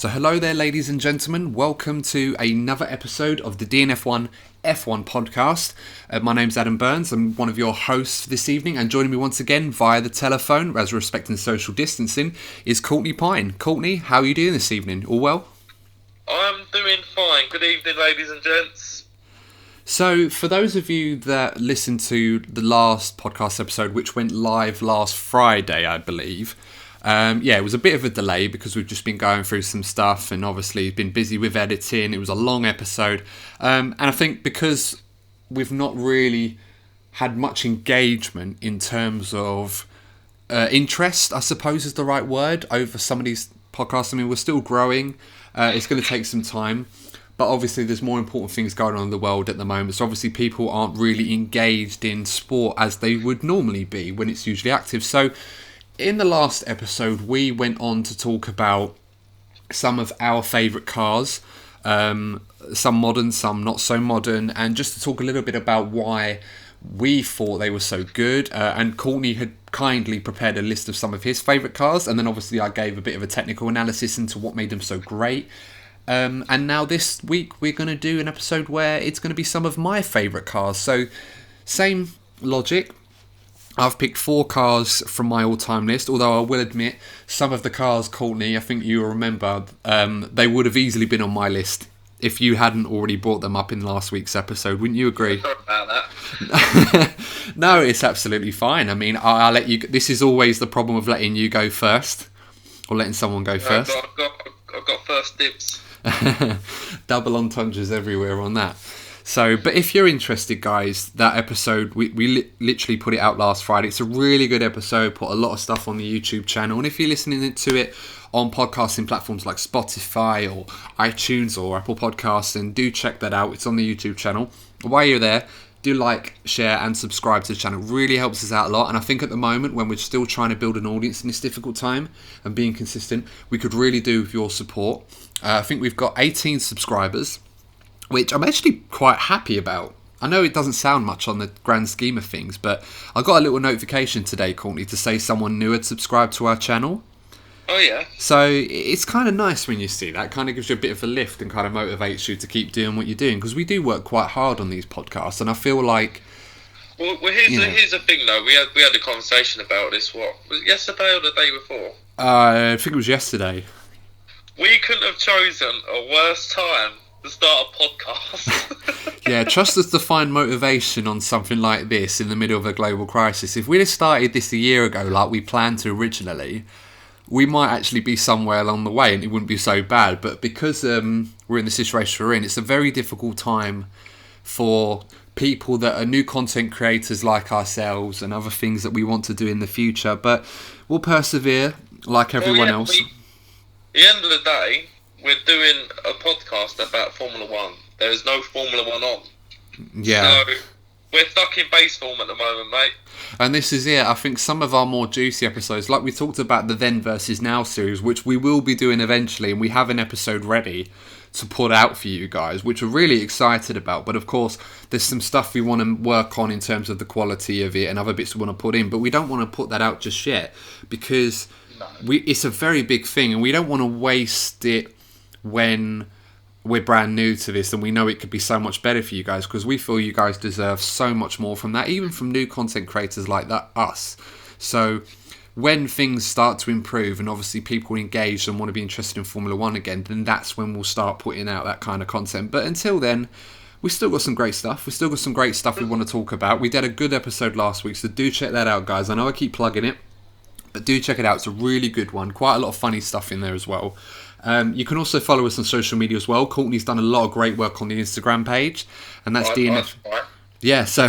So hello there, ladies and gentlemen. Welcome to another episode of the DNF1 F1 podcast. My name's Adam Burns. I'm one of your hosts for this evening, and joining me once again via the telephone, as we're respecting social distancing, is Courtney Pine. Courtney, how are you doing this evening? All well? I'm doing fine. Good evening, ladies and gents. So, for those of you that listened to the last podcast episode, which went live last Friday, I believe, it was a bit of a delay because we've just been going through some stuff and obviously been busy with editing. It was a long episode. And I think because we've not really had much engagement in terms of interest, I suppose is the right word, over some of these podcasts. I mean, we're still growing. It's going to take some time. But obviously there's more important things going on in the world at the moment. So obviously people aren't really engaged in sport as they would normally be when it's usually active. So in the last episode, we went on to talk about some of our favourite cars, some modern, some not so modern, and just to talk a little bit about why we thought they were so good. And Courtney had kindly prepared a list of some of his favourite cars, and then obviously I gave a bit of a technical analysis into what made them so great. And now this week we're going to do an episode where it's going to be some of my favourite cars. So same logic. I've picked 4 cars from my all-time list, although I will admit some of the cars, Courtney, I think you'll remember, they would have easily been on my list if you hadn't already brought them up in last week's episode. Wouldn't you agree? Sorry about that. No, it's absolutely fine. I mean, I'll let you. This is always the problem of letting you go first, or letting someone go first. I've got first dibs. Double entendres everywhere on that. So, but if you're interested, guys, that episode, we literally put it out last Friday. It's a really good episode, put a lot of stuff on the YouTube channel. And if you're listening to it on podcasting platforms like Spotify or iTunes or Apple Podcasts, then do check that out. It's on the YouTube channel. While you're there, do like, share and subscribe to the channel. It really helps us out a lot. And I think at the moment, when we're still trying to build an audience in this difficult time and being consistent, we could really do with your support. I think we've got 18 subscribers, which I'm actually quite happy about. I know it doesn't sound much on the grand scheme of things, but I got a little notification today, Courtney, to say someone new had subscribed to our channel. Oh, yeah. So it's kind of nice when you see that. It kind of gives you a bit of a lift and kind of motivates you to keep doing what you're doing, because we do work quite hard on these podcasts, and I feel like... Well, here's the thing, though. We had a conversation about this, was it yesterday or the day before? I think it was yesterday. We couldn't have chosen a worse time to start a podcast. Yeah, trust us to find motivation on something like this in the middle of a global crisis. If we'd have started this a year ago like we planned to originally, we might actually be somewhere along the way and it wouldn't be so bad. But because we're in the situation we're in, it's a very difficult time for people that are new content creators like ourselves and other things that we want to do in the future. But we'll persevere like everyone else. At the end of the day, we're doing a podcast about Formula 1. There is no Formula 1 on. Yeah. So we're stuck in base form at the moment, mate. And this is it. I think some of our more juicy episodes, like we talked about the Then versus Now series, which we will be doing eventually, and we have an episode ready to put out for you guys, which we're really excited about. But of course, there's some stuff we want to work on in terms of the quality of it and other bits we want to put in, but we don't want to put that out just yet because it's a very big thing, and we don't want to waste it when we're brand new to this and we know it could be so much better for you guys, because we feel you guys deserve so much more from that, even from new content creators like that, us. So when things start to improve and obviously people engage and want to be interested in Formula 1 again, then that's when we'll start putting out that kind of content. But until then, we've still got some great stuff. We've still got some great stuff we want to talk about. We did a good episode last week, so do check that out, guys. I know I keep plugging it, but do check it out. It's a really good one. Quite a lot of funny stuff in there as well. You can also follow us on social media as well. Courtney's done a lot of great work on the Instagram page, and that's DNF. Right. Yeah, so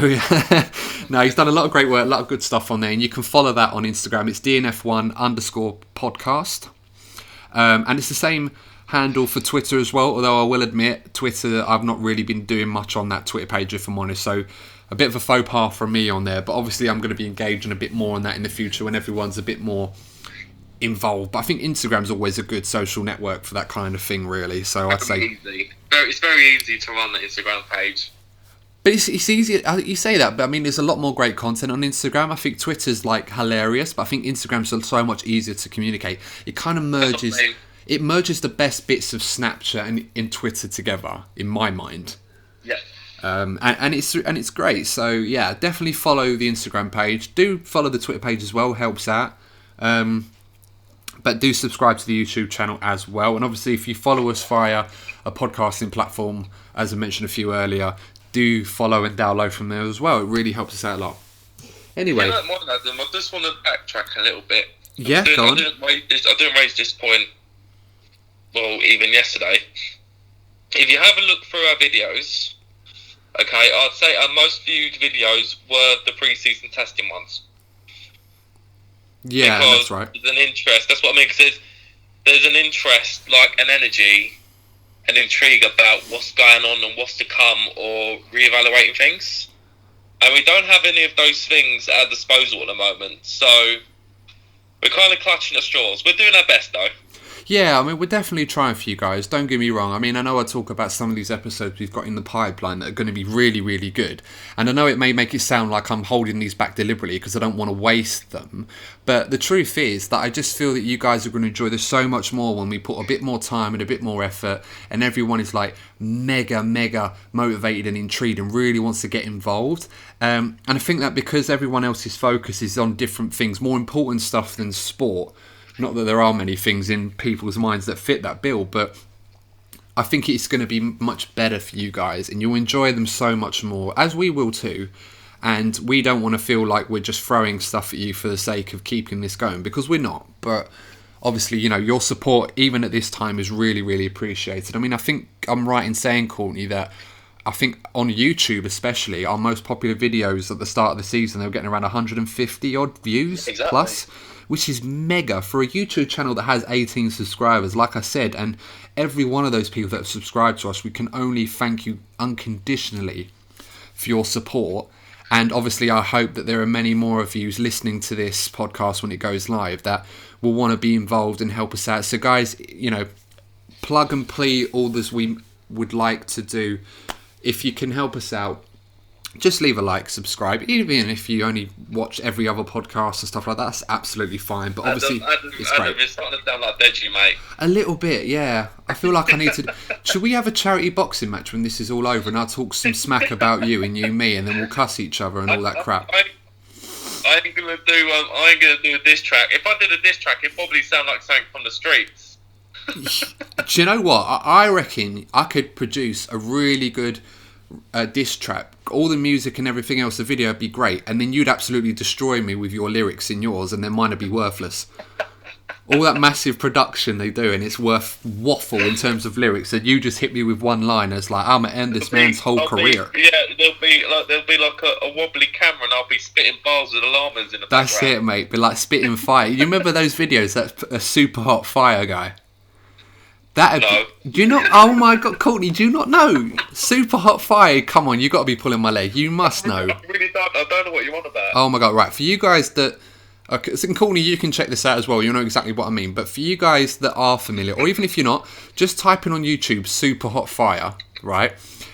no, he's done a lot of great work, a lot of good stuff on there, and you can follow that on Instagram. It's DNF1_podcast, and it's the same handle for Twitter as well. Although I will admit, Twitter, I've not really been doing much on that Twitter page, if I'm honest. So a bit of a faux pas from me on there, but obviously I'm going to be engaging a bit more on that in the future when everyone's a bit more involved. But I think Instagram's always a good social network for that kind of thing, really. So I'd say it's very easy to run the Instagram page. But it's easy. You say that, but I mean, there's a lot more great content on Instagram. I think Twitter's like hilarious, but I think Instagram's so much easier to communicate. It kind of merges. it merges the best bits of Snapchat and Twitter together, in my mind. Yeah. And it's great. So yeah, definitely follow the Instagram page. Do follow the Twitter page as well. Helps out. But do subscribe to the YouTube channel as well. And obviously, if you follow us via a podcasting platform, as I mentioned a few earlier, do follow and download from there as well. It really helps us out a lot. Anyway, I just want to backtrack a little bit. Yeah, go on. I didn't raise this point. Well, even yesterday. If you have a look through our videos, okay, I'd say our most viewed videos were the pre-season testing ones. Yeah, because that's right. There's an interest. That's what I mean. Because there's an interest, like an energy, an intrigue about what's going on and what's to come, or reevaluating things. And we don't have any of those things at our disposal at the moment. So we're kind of clutching at straws. We're doing our best, though. Yeah, I mean, we're definitely trying for you guys. Don't get me wrong. I mean, I know I talk about some of these episodes we've got in the pipeline that are going to be really, really good. And I know it may make it sound like I'm holding these back deliberately because I don't want to waste them. But the truth is that I just feel that you guys are going to enjoy this so much more when we put a bit more time and a bit more effort, and everyone is like mega motivated and intrigued and really wants to get involved. And I think that because everyone else's focus is on different things, more important stuff than sport. Not that there are many things in people's minds that fit that bill, but I think it's going to be much better for you guys, and you'll enjoy them so much more, as we will too. And we don't want to feel like we're just throwing stuff at you for the sake of keeping this going, because we're not. But obviously, you know, your support, even at this time, is really, really appreciated. I mean, I think I'm right in saying, Courtney, that I think on YouTube especially, our most popular videos at the start of the season, they were getting around 150 odd views plus, which is mega for a YouTube channel that has 18 subscribers, like I said. And every one of those people that have subscribed to us, we can only thank you unconditionally for your support. And obviously, I hope that there are many more of you listening to this podcast when it goes live that will want to be involved and help us out. So guys, you know, plug and play all this we would like to do. If you can help us out, just leave a like, subscribe. Even if you only watch every other podcast and stuff like that, that's absolutely fine. But obviously, it's great. It's starting to sound like Deji, mate. A little bit, yeah. I feel like I need to... Should we have a charity boxing match when this is all over and I'll talk some smack about you and you me, and then we'll cuss each other and all that crap? I ain't gonna do a diss track. If I did a diss track, it'd probably sound like something from the streets. Do you know what? I reckon I could produce a really good diss track. All the music and everything else, the video would be great, and then you'd absolutely destroy me with your lyrics in yours, and then mine would be worthless. All that massive production they do, and it's worth waffle in terms of lyrics, and you just hit me with one line as like, I'm gonna end this man's whole career. There'll be like a wobbly camera, and I'll be spitting bars with the llamas in the background. That's it, mate. Be like spitting fire. You remember those videos? That's a super hot fire guy. No. Do you not? Oh my God, Courtney, do you not know? Super hot fire. Come on, you got to be pulling my leg. You must know. I really don't. I don't know what you want about. Oh my God, right. For you guys that... Okay, so Courtney, you can check this out as well. You know exactly what I mean. But for you guys that are familiar, or even if you're not, just type in on YouTube super hot fire, right?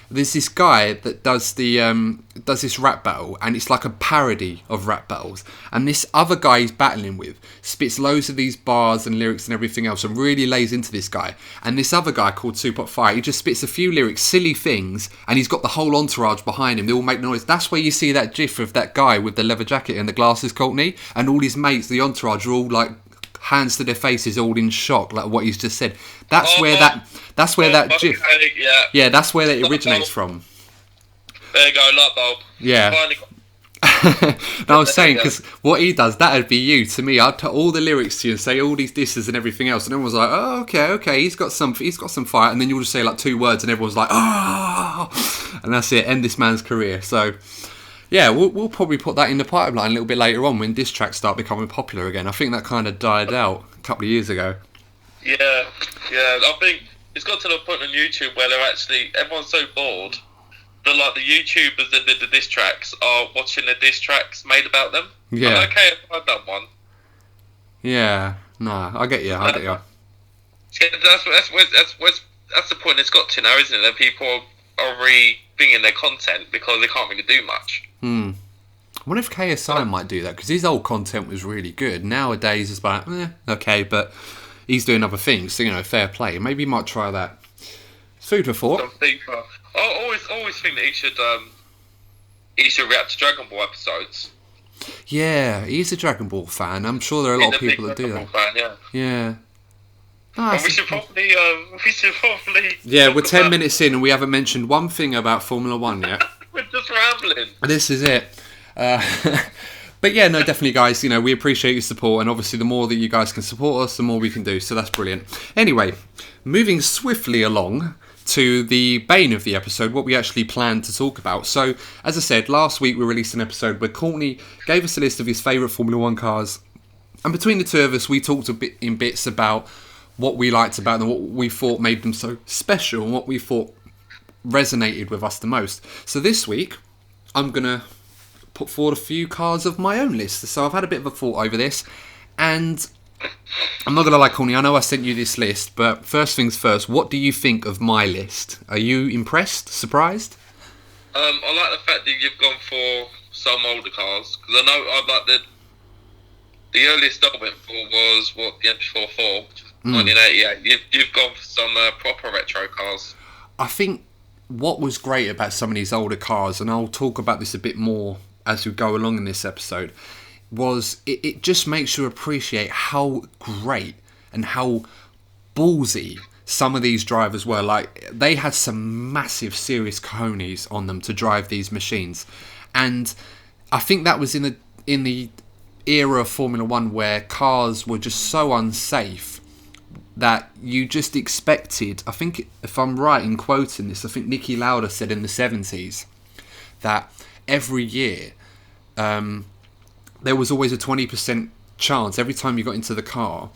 There's this guy that does this rap battle, and it's like a parody of rap battles. And this other guy he's battling with spits loads of these bars and lyrics and everything else, and really lays into this guy. And this other guy called Super Hot Fire, he just spits a few lyrics, silly things, and he's got the whole entourage behind him. They all make noise. That's where you see that gif of that guy with the leather jacket and the glasses, Courtney, and all his mates, the entourage, are all like hands to their faces, all in shock, like what he's just said. That's where that gif. Yeah, that's where that originates from. There you go, light bulb. Yeah. No, I was saying, because what he does, that'd be you to me. I'd put all the lyrics to you and say all these disses and everything else, and everyone's like, oh, okay, he's got some fire, and then you'll just say like 2 words, and everyone's like, oh, and that's it, end this man's career. So yeah, we'll probably put that in the pipeline a little bit later on when diss tracks start becoming popular again. I think that kind of died out a couple of years ago. Yeah. I think it's got to the point on YouTube where everyone's so bored that like the YouTubers that did the diss tracks are watching the diss tracks made about them. Yeah. I'm okay if I've done one. Yeah. Nah, I get you. That's the point it's got to now, isn't it? That people are rethinking their content because they can't really do much. I wonder if KSI might do that, because his old content was really good. Nowadays it's like, okay, but he's doing other things. So, fair play. Maybe he might try that. Food for thought. Some FIFA. I always think that he should react to Dragon Ball episodes. Yeah, he's a Dragon Ball fan. I'm sure there are a lot of people that do that. Fan, yeah. Ah, we should probably. Yeah, we're 10 minutes in and we haven't mentioned one thing about Formula One yet. We're just rambling. This is it. But yeah, no, definitely, guys. We appreciate your support, and obviously, the more that you guys can support us, the more we can do. So that's brilliant. Anyway, moving swiftly along to the bane of the episode, what we actually planned to talk about. So, as I said, last week we released an episode where Courtney gave us a list of his favourite Formula One cars, and between the two of us, we talked a bit in bits about what we liked about them, what we thought made them so special, and what we thought resonated with us the most. So this week, I'm going to put forward a few cars of my own list. So I've had a bit of a thought over this, and I'm not going to lie, Courtney, I know I sent you this list, but first things first, what do you think of my list? Are you impressed? Surprised? I like the fact that you've gone for some older cars, because I know the earliest I went for was the MP44, which was 1988. You've gone for some proper retro cars. I think what was great about some of these older cars, and I'll talk about this a bit more as we go along in this episode, was it just makes you appreciate how great and how ballsy some of these drivers were. Like, they had some massive serious cojones on them to drive these machines, and I think that was in the era of Formula One where cars were just so unsafe that you just expected, I think, if I'm right in quoting this, I think Niki Lauda said in the 70s that every year there was always a 20% chance every time you got into the car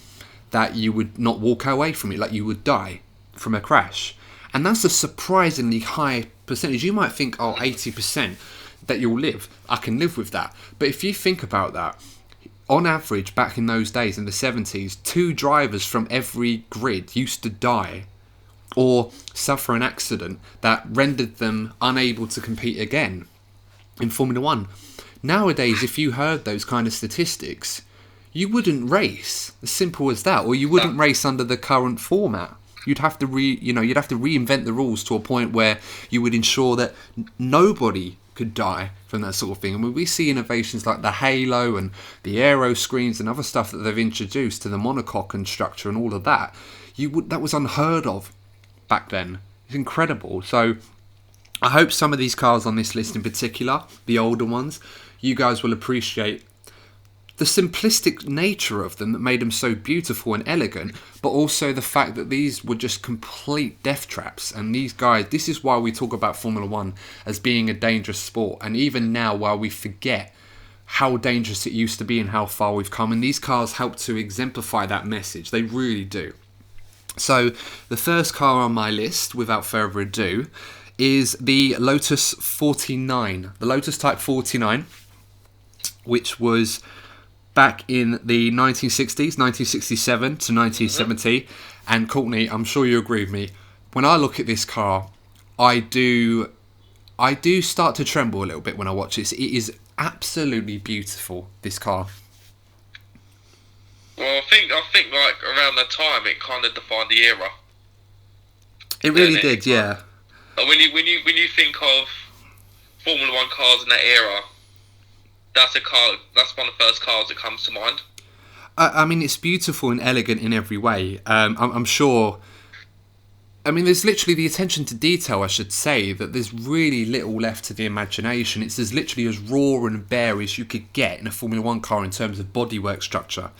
that you would not walk away from it, like you would die from a crash. And that's a surprisingly high percentage. You might think, 80% that you'll live. I can live with that. But if you think about that, on average, back in those days, in the 70s, 2 drivers from every grid used to die or suffer an accident that rendered them unable to compete again in Formula One. Nowadays, if you heard those kind of statistics, you wouldn't race. As simple as that. Or you wouldn't race under the current format. You'd have to reinvent the rules to a point where you would ensure that nobody could die from that sort of thing. And when we see innovations like the halo and the aero screens and other stuff that they've introduced to the monocoque and structure and all of that, that was unheard of back then. It's incredible. So I hope some of these cars on this list in particular, the older ones, you guys will appreciate the simplistic nature of them that made them so beautiful and elegant, but also the fact that these were just complete death traps. And these guys, this is why we talk about Formula One as being a dangerous sport. And even now, while we forget how dangerous it used to be and how far we've come, and these cars help to exemplify that message. They really do. So the first car on my list, without further ado, is the Lotus 49. The Lotus Type 49, which was back in the 1960s, 1967 to 1970. And Courtney, I'm sure you agree with me, when I look at this car, I do start to tremble a little bit when I watch this. It is absolutely beautiful, this car. Well, I think like around that time it kind of defined the era. It really did, yeah. When you think of Formula One cars in that era, that's one of the first cars that comes to mind. I mean, it's beautiful and elegant in every way. I'm sure. I mean, there's literally the attention to detail, I should say, that there's really little left to the imagination. It's literally as raw and bare as you could get in a Formula One car in terms of bodywork structure.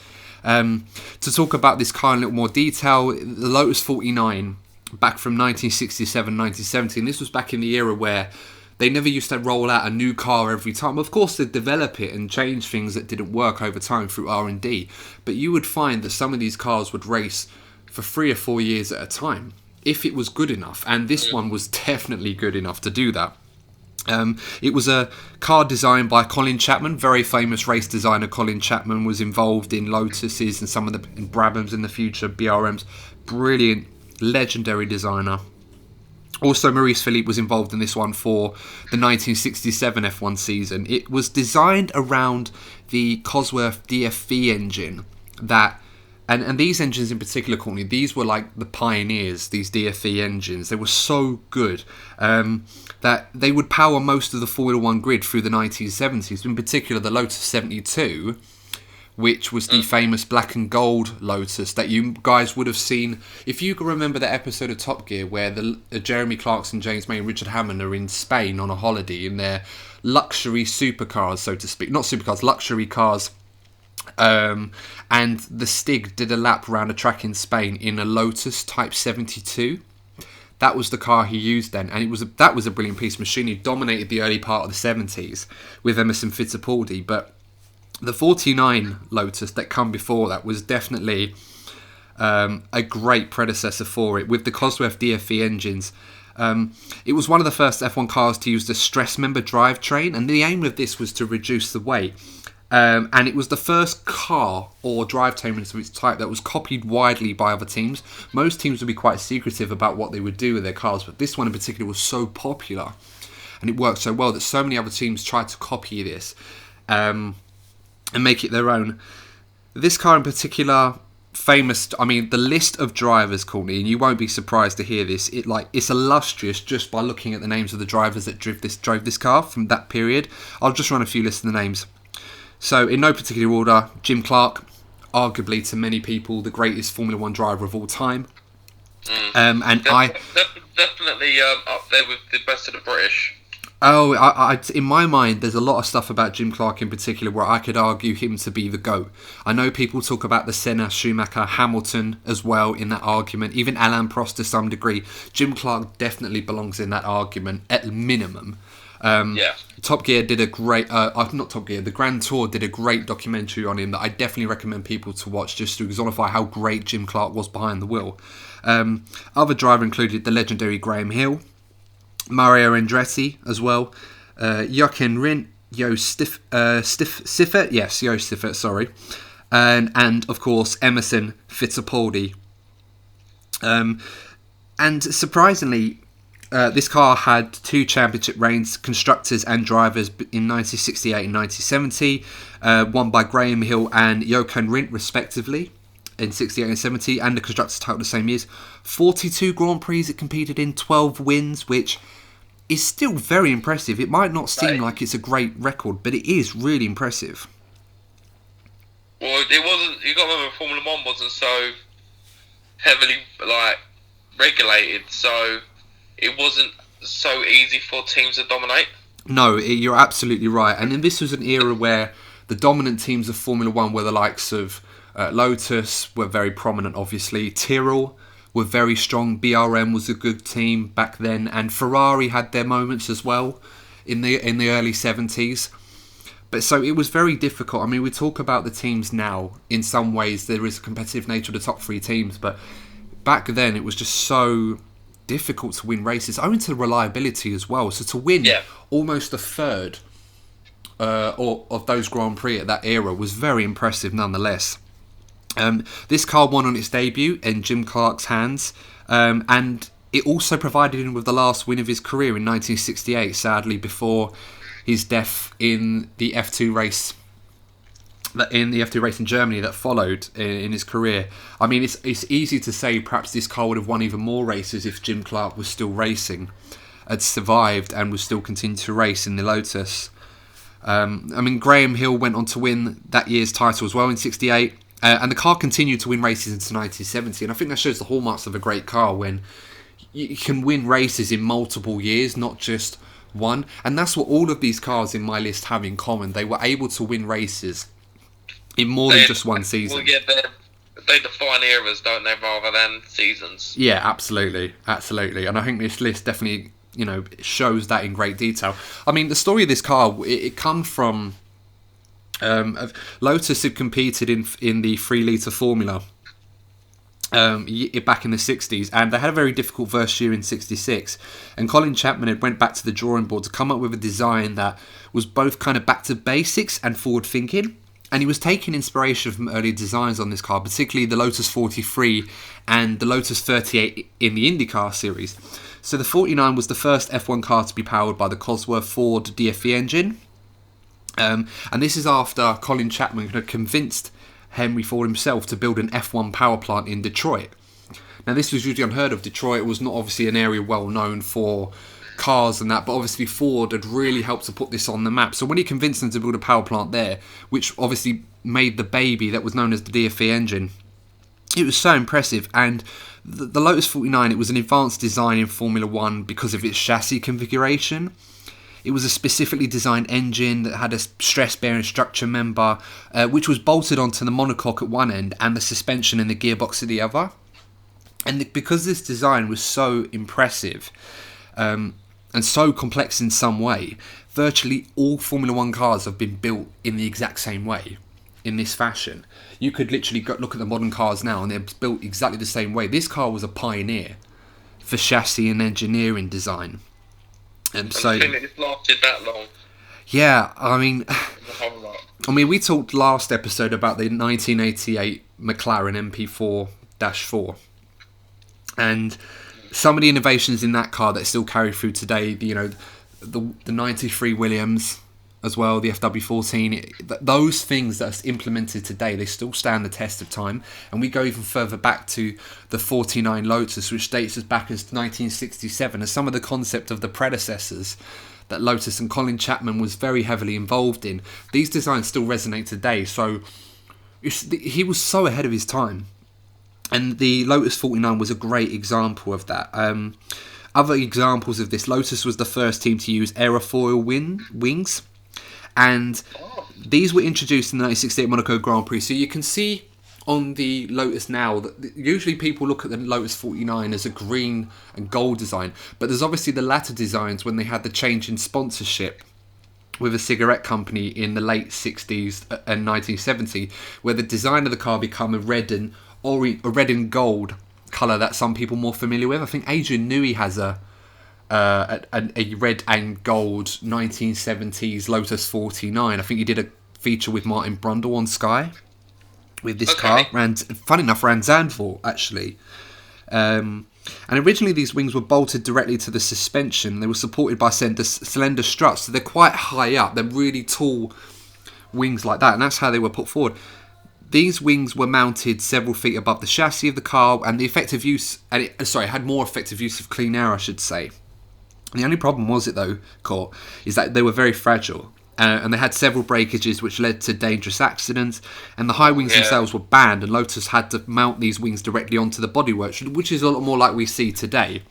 To talk about this car in a little more detail, the Lotus 49, back from 1967, 1970, and this was back in the era where they never used to roll out a new car every time. Of course, they'd develop it and change things that didn't work over time through R&D. But you would find that some of these cars would race for 3 or 4 years at a time, if it was good enough. And this one was definitely good enough to do that. It was a car designed by Colin Chapman, very famous race designer. Colin Chapman was involved in Lotuses and some of the in Brabhams in the future, BRMs. Brilliant, legendary designer. Also, Maurice Philippe was involved in this one for the 1967 F1 season. It was designed around the Cosworth DFV engine that And these engines in particular, Courtney, these were like the pioneers, these DFE engines. They were so good that they would power most of the Formula One grid through the 1970s, in particular the Lotus 72, which was the famous black and gold Lotus that you guys would have seen. If you can remember the episode of Top Gear where Jeremy Clarkson, James May and Richard Hammond are in Spain on a holiday in their luxury supercars, so to speak. Not supercars, luxury cars. And the Stig did a lap around a track in Spain in a Lotus Type 72. That was the car he used then, and that was a brilliant piece of machinery. He dominated the early part of the 70s with Emerson Fittipaldi, but the 49 Lotus that come before that was definitely a great predecessor for it, with the Cosworth DFE engines. It was one of the first F1 cars to use the stress member drivetrain, and the aim of this was to reduce the weight. And it was the first car or drivetrain of its type that was copied widely by other teams. Most teams would be quite secretive about what they would do with their cars, but this one in particular was so popular and it worked so well that so many other teams tried to copy this and make it their own. This car in particular, famous, I mean, the list of drivers, Courtney, and you won't be surprised to hear this, it's illustrious just by looking at the names of the drivers that drove this car from that period. I'll just run a few lists of the names. So, in no particular order, Jim Clark, arguably to many people the greatest Formula One driver of all time. Definitely up there with the best of the British. Oh, in my mind, there's a lot of stuff about Jim Clark in particular where I could argue him to be the GOAT. I know people talk about the Senna, Schumacher, Hamilton as well in that argument, even Alain Prost to some degree. Jim Clark definitely belongs in that argument at minimum. Top Gear did a great, not Top Gear, the Grand Tour did a great documentary on him that I definitely recommend people to watch just to personify how great Jim Clark was behind the wheel. Other driver included the legendary Graham Hill, Mario Andretti as well, Jochen Rindt, Jo Stiffert, sorry, and of course Emerson Fittipaldi. And surprisingly, this car had 2 championship reigns, constructors and drivers, in 1968 and 1970, won by Graham Hill and Jochen Rindt respectively in 68 and 70, and the constructors title the same years. 42 Grand Prix it competed in, 12 wins, which is still very impressive. It might not seem like it's a great record, but it is really impressive. Well, it wasn't. You got to remember, Formula One wasn't so heavily regulated, so it wasn't so easy for teams to dominate. No, you're absolutely right. And then this was an era where the dominant teams of Formula One were the likes of Lotus, were very prominent, obviously. Tyrrell were very strong. BRM was a good team back then, and Ferrari had their moments as well in the early 70s. But so it was very difficult. I mean, we talk about the teams now. In some ways, there is a competitive nature of the top 3 teams, but back then it was just so difficult to win races, owing to the reliability as well. So to win almost a third of those Grand Prix at that era was very impressive nonetheless. This car won on its debut in Jim Clark's hands, and it also provided him with the last win of his career in 1968, sadly before his death in the F2 race. In the F2 race in Germany that followed in his career. I mean, it's easy to say perhaps this car would have won even more races if Jim Clark was still racing, had survived and was still continuing to race in the Lotus. I mean, Graham Hill went on to win that year's title as well in 68, and the car continued to win races into 1970, and I think that shows the hallmarks of a great car when you can win races in multiple years, not just one. And that's what all of these cars in my list have in common. They were able to win races in more than just one season. Well, yeah, they define eras, don't they, rather than seasons? Yeah, absolutely. And I think this list definitely, shows that in great detail. I mean, the story of this car, it comes from Lotus had competed in the 3-litre Formula back in the 60s, and they had a very difficult first year in 66, and Colin Chapman had went back to the drawing board to come up with a design that was both kind of back to basics and forward thinking. And he was taking inspiration from early designs on this car, particularly the Lotus 43 and the Lotus 38 in the IndyCar series. So the 49 was the first F1 car to be powered by the Cosworth Ford DFE engine. And this is after Colin Chapman had convinced Henry Ford himself to build an F1 power plant in Detroit. Now, this was usually unheard of. Detroit was not obviously an area well known for cars and that, but obviously Ford had really helped to put this on the map. So when he convinced them to build a power plant there, which obviously made the baby that was known as the DFE engine, it was so impressive. And the Lotus 49, it was an advanced design in Formula One because of its chassis configuration. It was a specifically designed engine that had a stress-bearing structure member, which was bolted onto the monocoque at one end and the suspension and the gearbox at the other. And because this design was so impressive and so complex in some way, virtually all Formula One cars have been built in the exact same way, in this fashion. You could literally look at the modern cars now and they're built exactly the same way. This car was a pioneer for chassis and engineering design. And so, I think it's lasted that long. Yeah, I mean, we talked last episode about the 1988 McLaren MP4-4. And some of the innovations in that car that still carry through today, the 93 Williams as well, the FW14, those things that are implemented today, they still stand the test of time. And we go even further back to the 49 Lotus, which dates as back as 1967, as some of the concept of the predecessors that Lotus and Colin Chapman was very heavily involved in. These designs still resonate today, so he was so ahead of his time. And the Lotus 49 was a great example of that. Other examples of this, Lotus was the first team to use aerofoil wings. And these were introduced in the 1968 Monaco Grand Prix. So you can see on the Lotus now that usually people look at the Lotus 49 as a green and gold design. But there's obviously the latter designs when they had the change in sponsorship with a cigarette company in the late 60s and 1970, where the design of the car became a red and gold colour that some people are more familiar with. I think Adrian Newey has a red and gold 1970s Lotus 49. I think he did a feature with Martin Brundle on Sky with this car. Funny enough, ran Zandvoort actually. And originally these wings were bolted directly to the suspension. They were supported by cylinder struts, so they're quite high up. They're really tall wings like that, and that's how they were put forward. These wings were mounted several feet above the chassis of the car, and had more effective use of clean air, I should say. The only problem was is that they were very fragile, and they had several breakages which led to dangerous accidents, and the high wings themselves were banned, and Lotus had to mount these wings directly onto the bodywork, which is a lot more like we see today.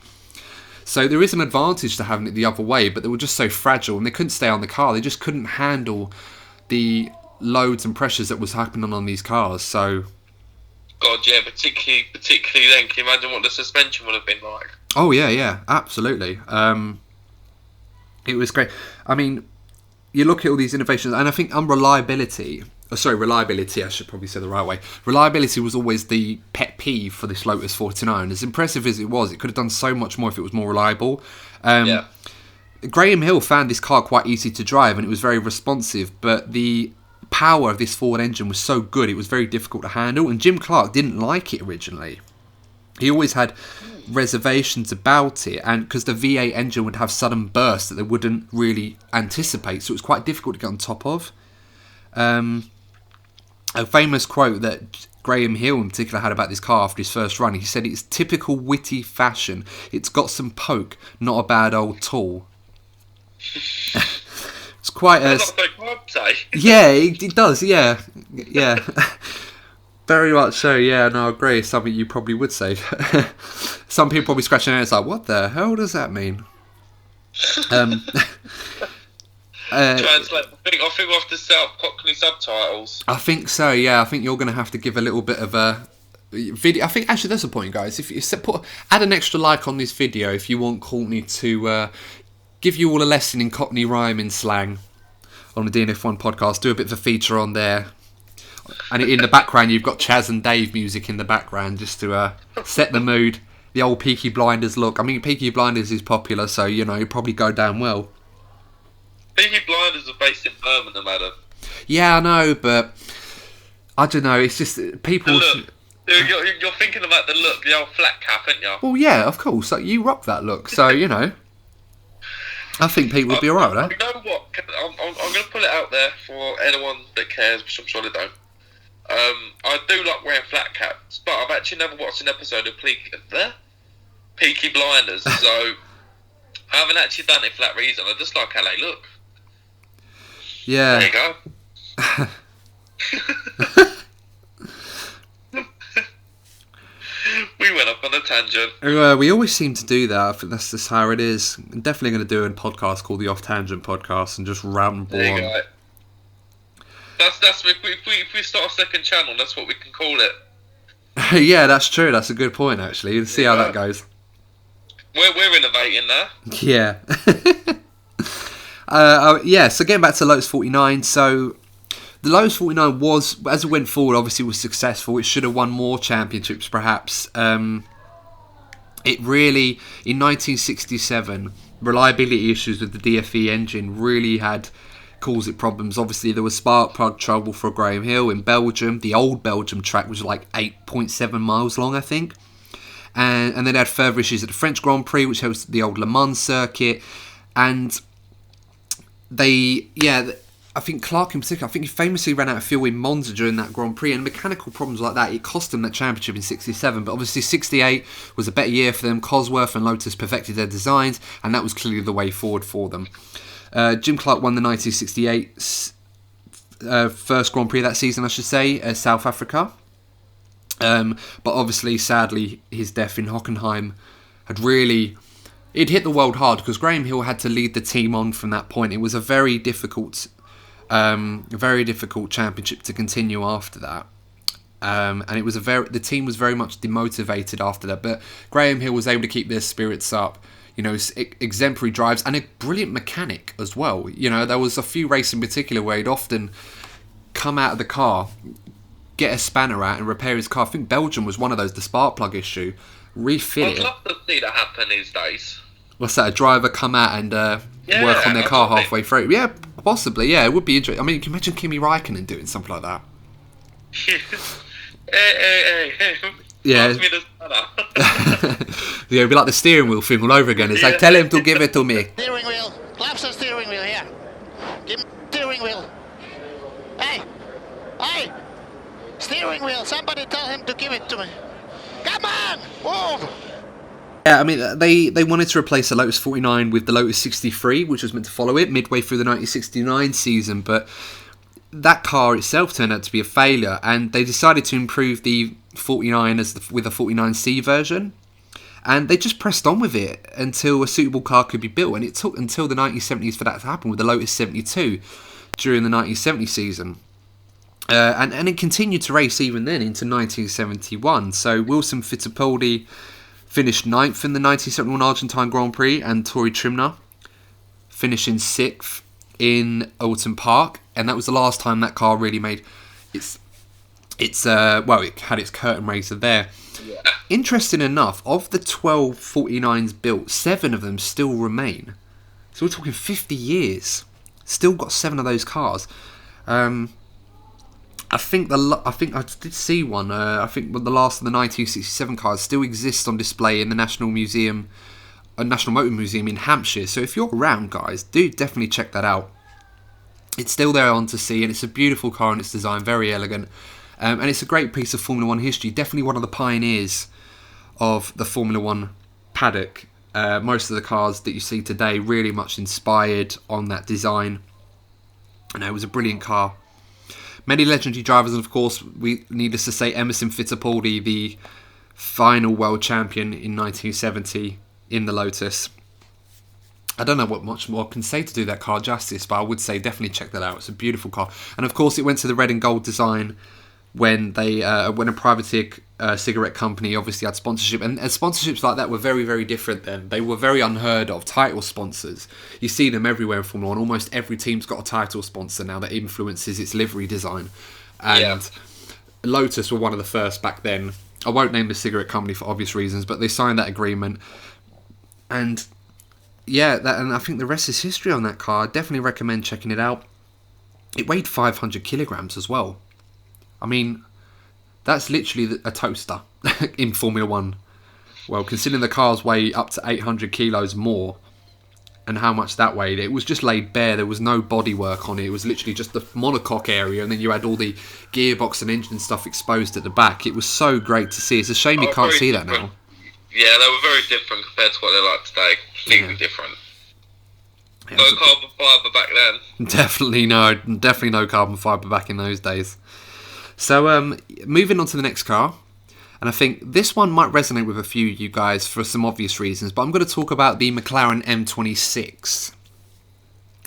So there is an advantage to having it the other way, but they were just so fragile, and they couldn't stay on the car. They just couldn't handle the loads and pressures that was happening on these cars. So, God, yeah, particularly then. Can you imagine what the suspension would have been like? Oh yeah, absolutely. It was great. I mean, you look at all these innovations, and I think reliability, I should probably say the right way. Reliability was always the pet peeve for this Lotus 49. As impressive as it was, it could have done so much more if it was more reliable. Graham Hill found this car quite easy to drive, and it was very responsive, but the power of this Ford engine was so good it was very difficult to handle, and Jim Clark didn't like it originally. He always had reservations about it, and because the V8 engine would have sudden bursts that they wouldn't really anticipate, so it was quite difficult to get on top of. A famous quote that Graham Hill in particular had about this car after his first run, he said, "It's typical witty fashion. It's got some poke, not a bad old tool." It's quite a... Yeah, it does, yeah. Very much so, yeah, no, I agree. It's something you probably would say. Some people probably scratching their heads like, what the hell does that mean? Translate. I think we'll have to set up Cockney subtitles. I think so, yeah. I think you're going to have to give a little bit of a video. I think actually that's the point, guys. If you add an extra like on this video if you want Courtney to give you all a lesson in Cockney rhyming slang on the DNF1 podcast. Do a bit of a feature on there. And in the background, you've got Chaz and Dave music in the background just to set the mood. The old Peaky Blinders look. I mean, Peaky Blinders is popular, so, it'll probably go down well. Peaky Blinders are based in Birmingham, Adam. Yeah, I know, but I don't know. It's just people... You're thinking about the look, the old flat cap, aren't you? Well, yeah, of course. Like, you rock that look, so, I think people would be alright with that. You know what? I'm going to put it out there for anyone that cares, which I'm sure they don't. I do like wearing flat caps, but I've actually never watched an episode of Peaky Blinders, so I haven't actually done it for that reason. I just like how they look. Yeah. There you go. We went off on a tangent. We always seem to do that. I think that's just how it is. I'm definitely going to do a podcast called the Off Tangent Podcast and just ramble There you on. go. That's if we start a second channel, that's what we can call it. Yeah, that's true. That's a good point, actually. Let's see how that goes. We're innovating there. Yeah. So getting back to Lotus 49. So the Lotus 49 was, as it went forward, obviously was successful. It should have won more championships, perhaps. It really, in 1967, reliability issues with the DFE engine really had caused it problems. Obviously, there was spark plug trouble for Graham Hill in Belgium. The old Belgium track was like 8.7 miles long, I think. And then they had further issues at the French Grand Prix, which was the old Le Mans circuit. And I think Clark in particular, I think he famously ran out of fuel in Monza during that Grand Prix, and mechanical problems like that, it cost them that championship in 67. But obviously 68 was a better year for them. Cosworth and Lotus perfected their designs, and that was clearly the way forward for them. Jim Clark won the 1968 first Grand Prix that season, I should say, South Africa. But obviously, sadly, his death in Hockenheim had really... It hit the world hard because Graham Hill had to lead the team on from that point. It was a very difficult championship to continue after that. And it was the team was very much demotivated after that. But Graham Hill was able to keep their spirits up. You know, exemplary drives and a brilliant mechanic as well. You know, there was a few races in particular where he'd often come out of the car, get a spanner out and repair his car. I think Belgium was one of those, the spark plug issue. Refit it. I'd love to see that happen these days. What's that? A driver come out and work on their car halfway through? Yeah, possibly. Yeah, it would be interesting. I mean, you can imagine Kimi Räikkönen doing something like that. Hey. Yeah. Pass me the spanner. Yeah, it'd be like the steering wheel thing all over again. It's like, tell him to give it to me. Steering wheel. Claps the steering wheel here. Give me steering wheel. Hey. Steering wheel. Somebody tell him to give it to me. Come on. Move. Yeah, I mean, they wanted to replace the Lotus 49 with the Lotus 63, which was meant to follow it midway through the 1969 season, but that car itself turned out to be a failure, and they decided to improve the 49 with a 49C version, and they just pressed on with it until a suitable car could be built, and it took until the 1970s for that to happen with the Lotus 72 during the 1970 season. And it continued to race even then into 1971. So Wilson Fittipaldi finished 9th in the 1971 Argentine Grand Prix, and Tory Trimner finishing 6th in Alton Park, and that was the last time that car really made it had its curtain raiser there. Yeah. Interesting enough, of the 12 49s built, 7 of them still remain. So we're talking 50 years. Still got 7 of those cars. I think I did see one. I think the last of the 1967 cars still exists on display in the National Motor Museum in Hampshire. So if you're around, guys, do definitely check that out. It's still there on to see, and it's a beautiful car in its design, very elegant, and it's a great piece of Formula One history. Definitely one of the pioneers of the Formula One paddock. Most of the cars that you see today really much inspired on that design. And it was a brilliant car. Many legendary drivers, and of course, needless to say, Emerson Fittipaldi, the final world champion in 1970 in the Lotus. I don't know what much more I can say to do that car justice, but I would say definitely check that out. It's a beautiful car. And of course, it went to the red and gold design when a privateer cigarette company obviously had sponsorship, and sponsorships like that were very, very different then. They were very unheard of. Title sponsors, you see them everywhere in Formula One. Almost every team's got a title sponsor now that influences its livery design, and Lotus were one of the first back then. I won't name the cigarette company for obvious reasons, but they signed that agreement, and and I think the rest is history on that car. I definitely recommend checking it out. It weighed 500 kilograms as well. I mean, that's literally a toaster in Formula One. Well, considering the cars weigh up to 800 kilos more, and how much that weighed. It was just laid bare. There was no bodywork on it. It was literally just the monocoque area, and then you had all the gearbox and engine stuff exposed at the back. It was so great to see. It's a shame you can't see that now. Yeah, they were very different compared to what they're like today. Completely different. No carbon fibre back then. Definitely no carbon fibre back in those days. So moving on to the next car, and I think this one might resonate with a few of you guys for some obvious reasons, but I'm going to talk about the McLaren M26,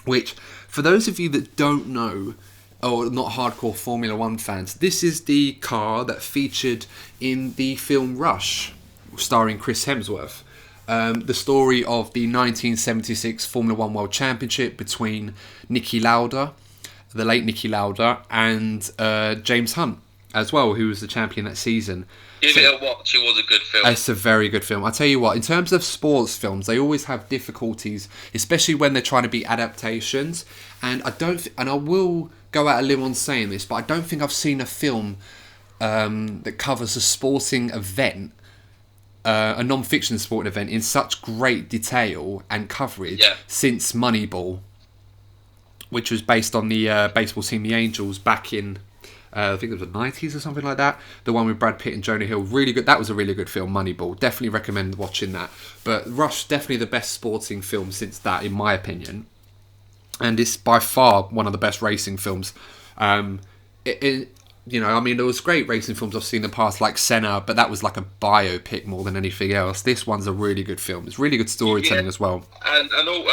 which, for those of you that don't know, or not hardcore Formula 1 fans, this is the car that featured in the film Rush, starring Chris Hemsworth. The story of the 1976 Formula 1 World Championship between Niki Lauda, the late Niki Lauda, and James Hunt as well, who was the champion that season. Give it a watch. It was a good film. It's a very good film. I tell you what, in terms of sports films, they always have difficulties, especially when they're trying to be adaptations. And I will go out a limb on saying this, but I don't think I've seen a film that covers a sporting event, a non-fiction sporting event, in such great detail and coverage since Moneyball, which was based on the baseball team, the Angels, back in I think it was the 90s or something like that. The one with Brad Pitt and Jonah Hill. Really good. That was a really good film, Moneyball. Definitely recommend watching that. But Rush, definitely the best sporting film since that, in my opinion. And it's by far one of the best racing films. There was great racing films I've seen in the past, like Senna, but that was like a biopic more than anything else. This one's a really good film. It's really good storytelling as well. And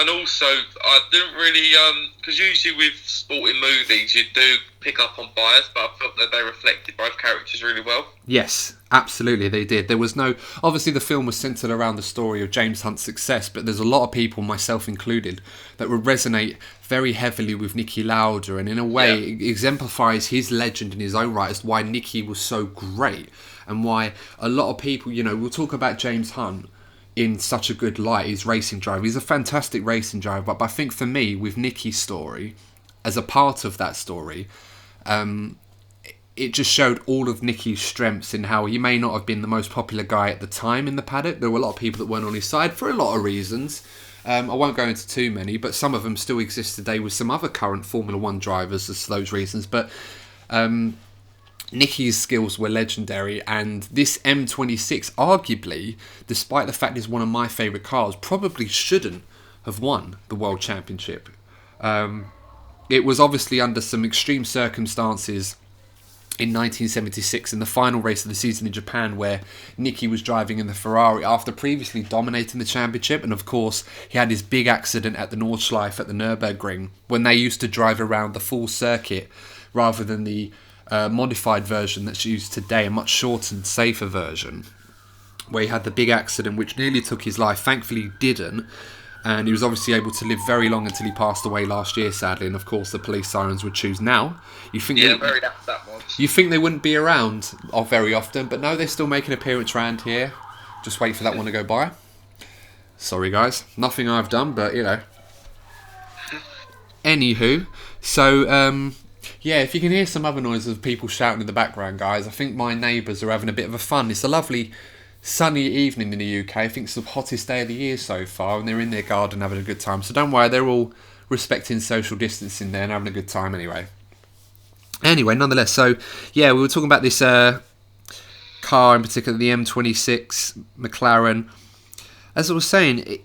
also, I didn't really, because usually with sporting movies, you do pick up on bias, but I felt that they reflected both characters really well. Yes, absolutely, they did. There was no... Obviously, the film was centred around the story of James Hunt's success, but there's a lot of people, myself included, that would resonate very heavily with Niki Lauda, and in a way it exemplifies his legend in his own right as to why Niki was so great, and why a lot of people, we'll talk about James Hunt in such a good light, his racing driver. He's a fantastic racing driver, but I think for me, with Niki's story, as a part of that story, it just showed all of Niki's strengths in how he may not have been the most popular guy at the time in the paddock. There were a lot of people that weren't on his side for a lot of reasons. I won't go into too many, but some of them still exist today with some other current Formula 1 drivers as those reasons. But Niki's skills were legendary, and this M26, arguably, despite the fact it's one of my favourite cars, probably shouldn't have won the World Championship. It was obviously under some extreme circumstances in 1976 in the final race of the season in Japan, where Niki was driving in the Ferrari after previously dominating the championship, and of course he had his big accident at the Nordschleife at the Nürburgring when they used to drive around the full circuit rather than the modified version that's used today, a much shorter and safer version, where he had the big accident which nearly took his life. Thankfully he didn't, and he was obviously able to live very long until he passed away last year, sadly. And of course the police sirens would choose now. You think you think they wouldn't be around very often, but no, they still make an appearance around here. Just wait for that one to go by. Sorry guys, nothing I've done, but Anywho, so if you can hear some other noises of people shouting in the background, guys, I think my neighbours are having a bit of a fun. It's a lovely sunny evening in the UK. I think it's the hottest day of the year so far, and they're in their garden having a good time. So don't worry, they're all respecting social distancing there and having a good time anyway. Nonetheless, so we were talking about this car in particular, the M26 McLaren. As I was saying,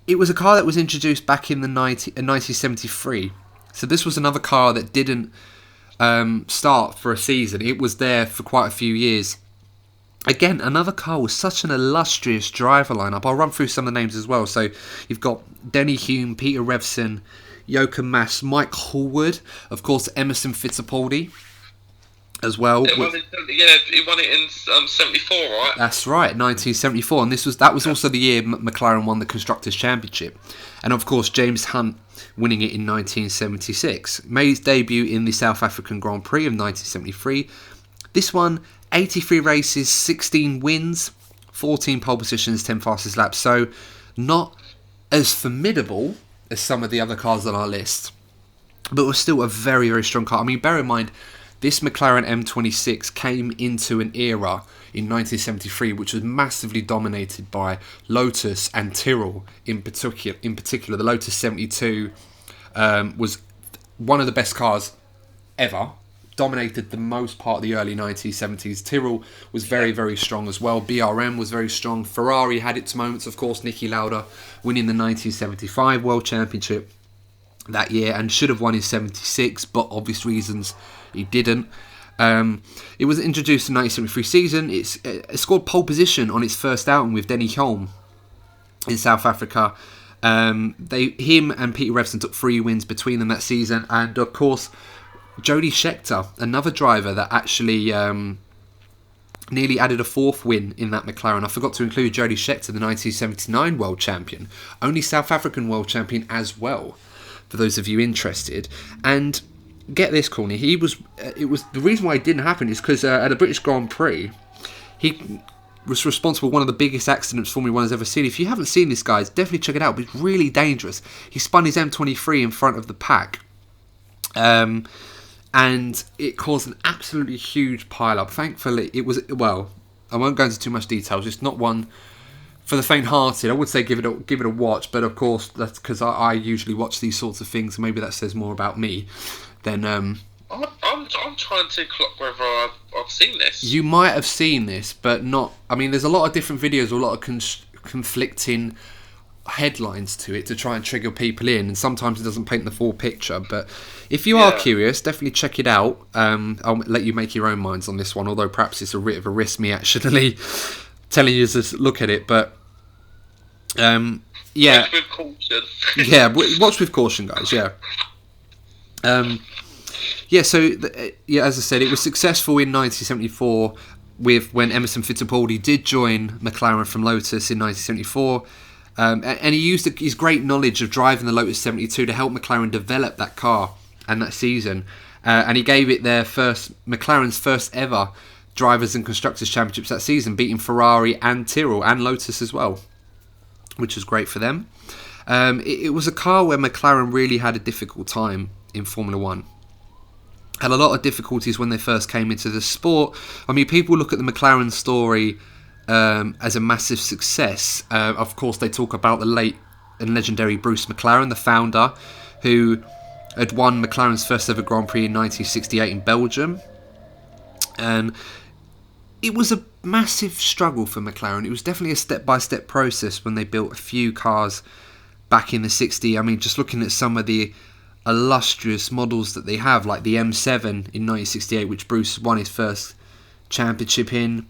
it was a car that was introduced back in 1973. So this was another car that didn't start for a season. It was there for quite a few years. Again, another car with such an illustrious driver lineup. I'll run through some of the names as well. So you've got Denny Hume, Peter Revson, Jochen Mass, Mike Hallwood, of course Emerson Fittipaldi as well. He won it in 74, right? That's right, 1974, and that was also the year McLaren won the Constructors' Championship, and of course James Hunt winning it in 1976. Made his debut in the South African Grand Prix of 1973. This one, 83 races, 16 wins, 14 pole positions, 10 fastest laps. So not as formidable as some of the other cars on our list, but was still a very, very strong car. I mean, bear in mind, this McLaren M26 came into an era in 1973, which was massively dominated by Lotus and Tyrrell in particular. The Lotus 72 was one of the best cars ever. Dominated the most part of the early 1970s. Tyrrell was very, very strong as well. BRM was very strong. Ferrari had its moments, of course. Niki Lauda winning the 1975 World Championship that year and should have won in 76, but obvious reasons he didn't. It was introduced in the 1973 season. It scored pole position on its first outing with Denny Hulme in South Africa. Him and Peter Revson took 3 wins between them that season, and of course Jody Scheckter, another driver that actually nearly added a 4th win in that McLaren. I forgot to include Jody Scheckter, the 1979 world champion, only South African world champion as well, for those of you interested. And get this, Corny, it was the reason why it didn't happen is because at a British Grand Prix, he was responsible for one of the biggest accidents Formula 1 has ever seen. If you haven't seen this, guys, definitely check it out. But it's really dangerous. He spun his M23 in front of the pack. And it caused an absolutely huge pile-up. Thankfully, it was, well, I won't go into too much details. It's not one for the faint-hearted. I would say give it a watch, but of course, that's because I usually watch these sorts of things, so maybe that says more about me than... I'm trying to clock whether I've seen this. You might have seen this, but not... I mean, there's a lot of different videos, a lot of conflicting headlines to it to try and trigger people in, and sometimes it doesn't paint the full picture. But if you are curious, definitely check it out. I'll let you make your own minds on this one, although perhaps it's a bit of a risk me actually telling you to look at it. But watch with caution. Watch with caution, guys. So as I said, it was successful in 1974 when Emerson Fittipaldi did join McLaren from Lotus in 1974. And he used his great knowledge of driving the Lotus 72 to help McLaren develop that car and that season. And he gave it McLaren's first ever Drivers' and Constructors' Championships that season, beating Ferrari and Tyrrell and Lotus as well, which was great for them. It was a car where McLaren really had a difficult time in Formula 1. Had a lot of difficulties when they first came into the sport. I mean, people look at the McLaren story as a massive success. Of course, they talk about the late and legendary Bruce McLaren, the founder, who had won McLaren's first ever Grand Prix in 1968 in Belgium. And it was a massive struggle for McLaren. It was definitely a step-by-step process when they built a few cars back in the 60s. I mean, just looking at some of the illustrious models that they have, like the M7 in 1968, which Bruce won his first championship in.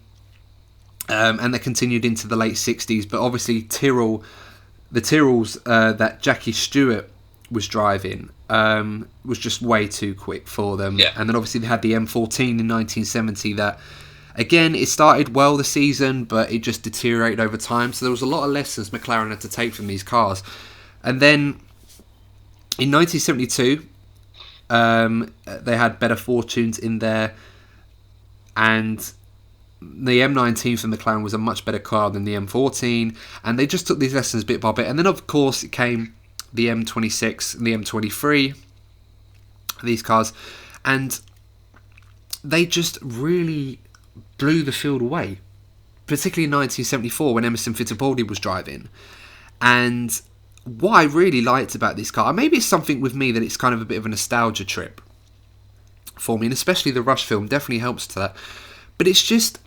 And they continued into the late 60s, but obviously the Tyrrells that Jackie Stewart was driving was just way too quick for them. And then obviously they had the M14 in 1970 that, again, it started well the season, but it just deteriorated over time. So there was a lot of lessons McLaren had to take from these cars. And then in 1972, they had better fortunes in there, and the M19 from McLaren was a much better car than the M14, and they just took these lessons bit by bit. And then, of course, it came the M26 and the M23, these cars, and they just really blew the field away, particularly in 1974 when Emerson Fittipaldi was driving. And what I really liked about this car, maybe it's something with me that it's kind of a bit of a nostalgia trip for me, and especially the Rush film definitely helps to that, but it's just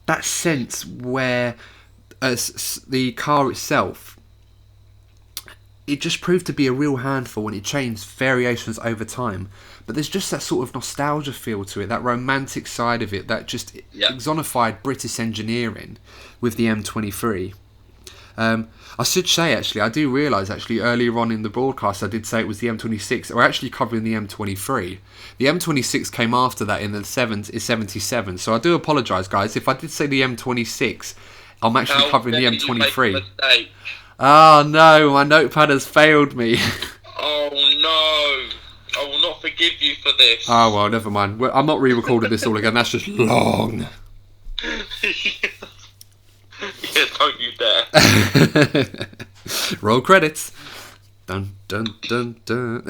that sense where the car itself, it just proved to be a real handful, and it changed variations over time. But there's just that sort of nostalgia feel to it, that romantic side of it, that just exonified British engineering with the M23. I should say, actually, I do realise, actually, earlier on in the broadcast, I did say it was the M26. We're actually covering the M23. The M26 came after that in the 77, so I do apologise, guys. If I did say the M26, I'm actually covering the M23. Oh, no, my notepad has failed me. Oh, no. I will not forgive you for this. Oh, well, never mind. I'm not re-recording this all again. That's just long. Yeah, don't you dare. Roll credits. Dun, dun, dun, dun.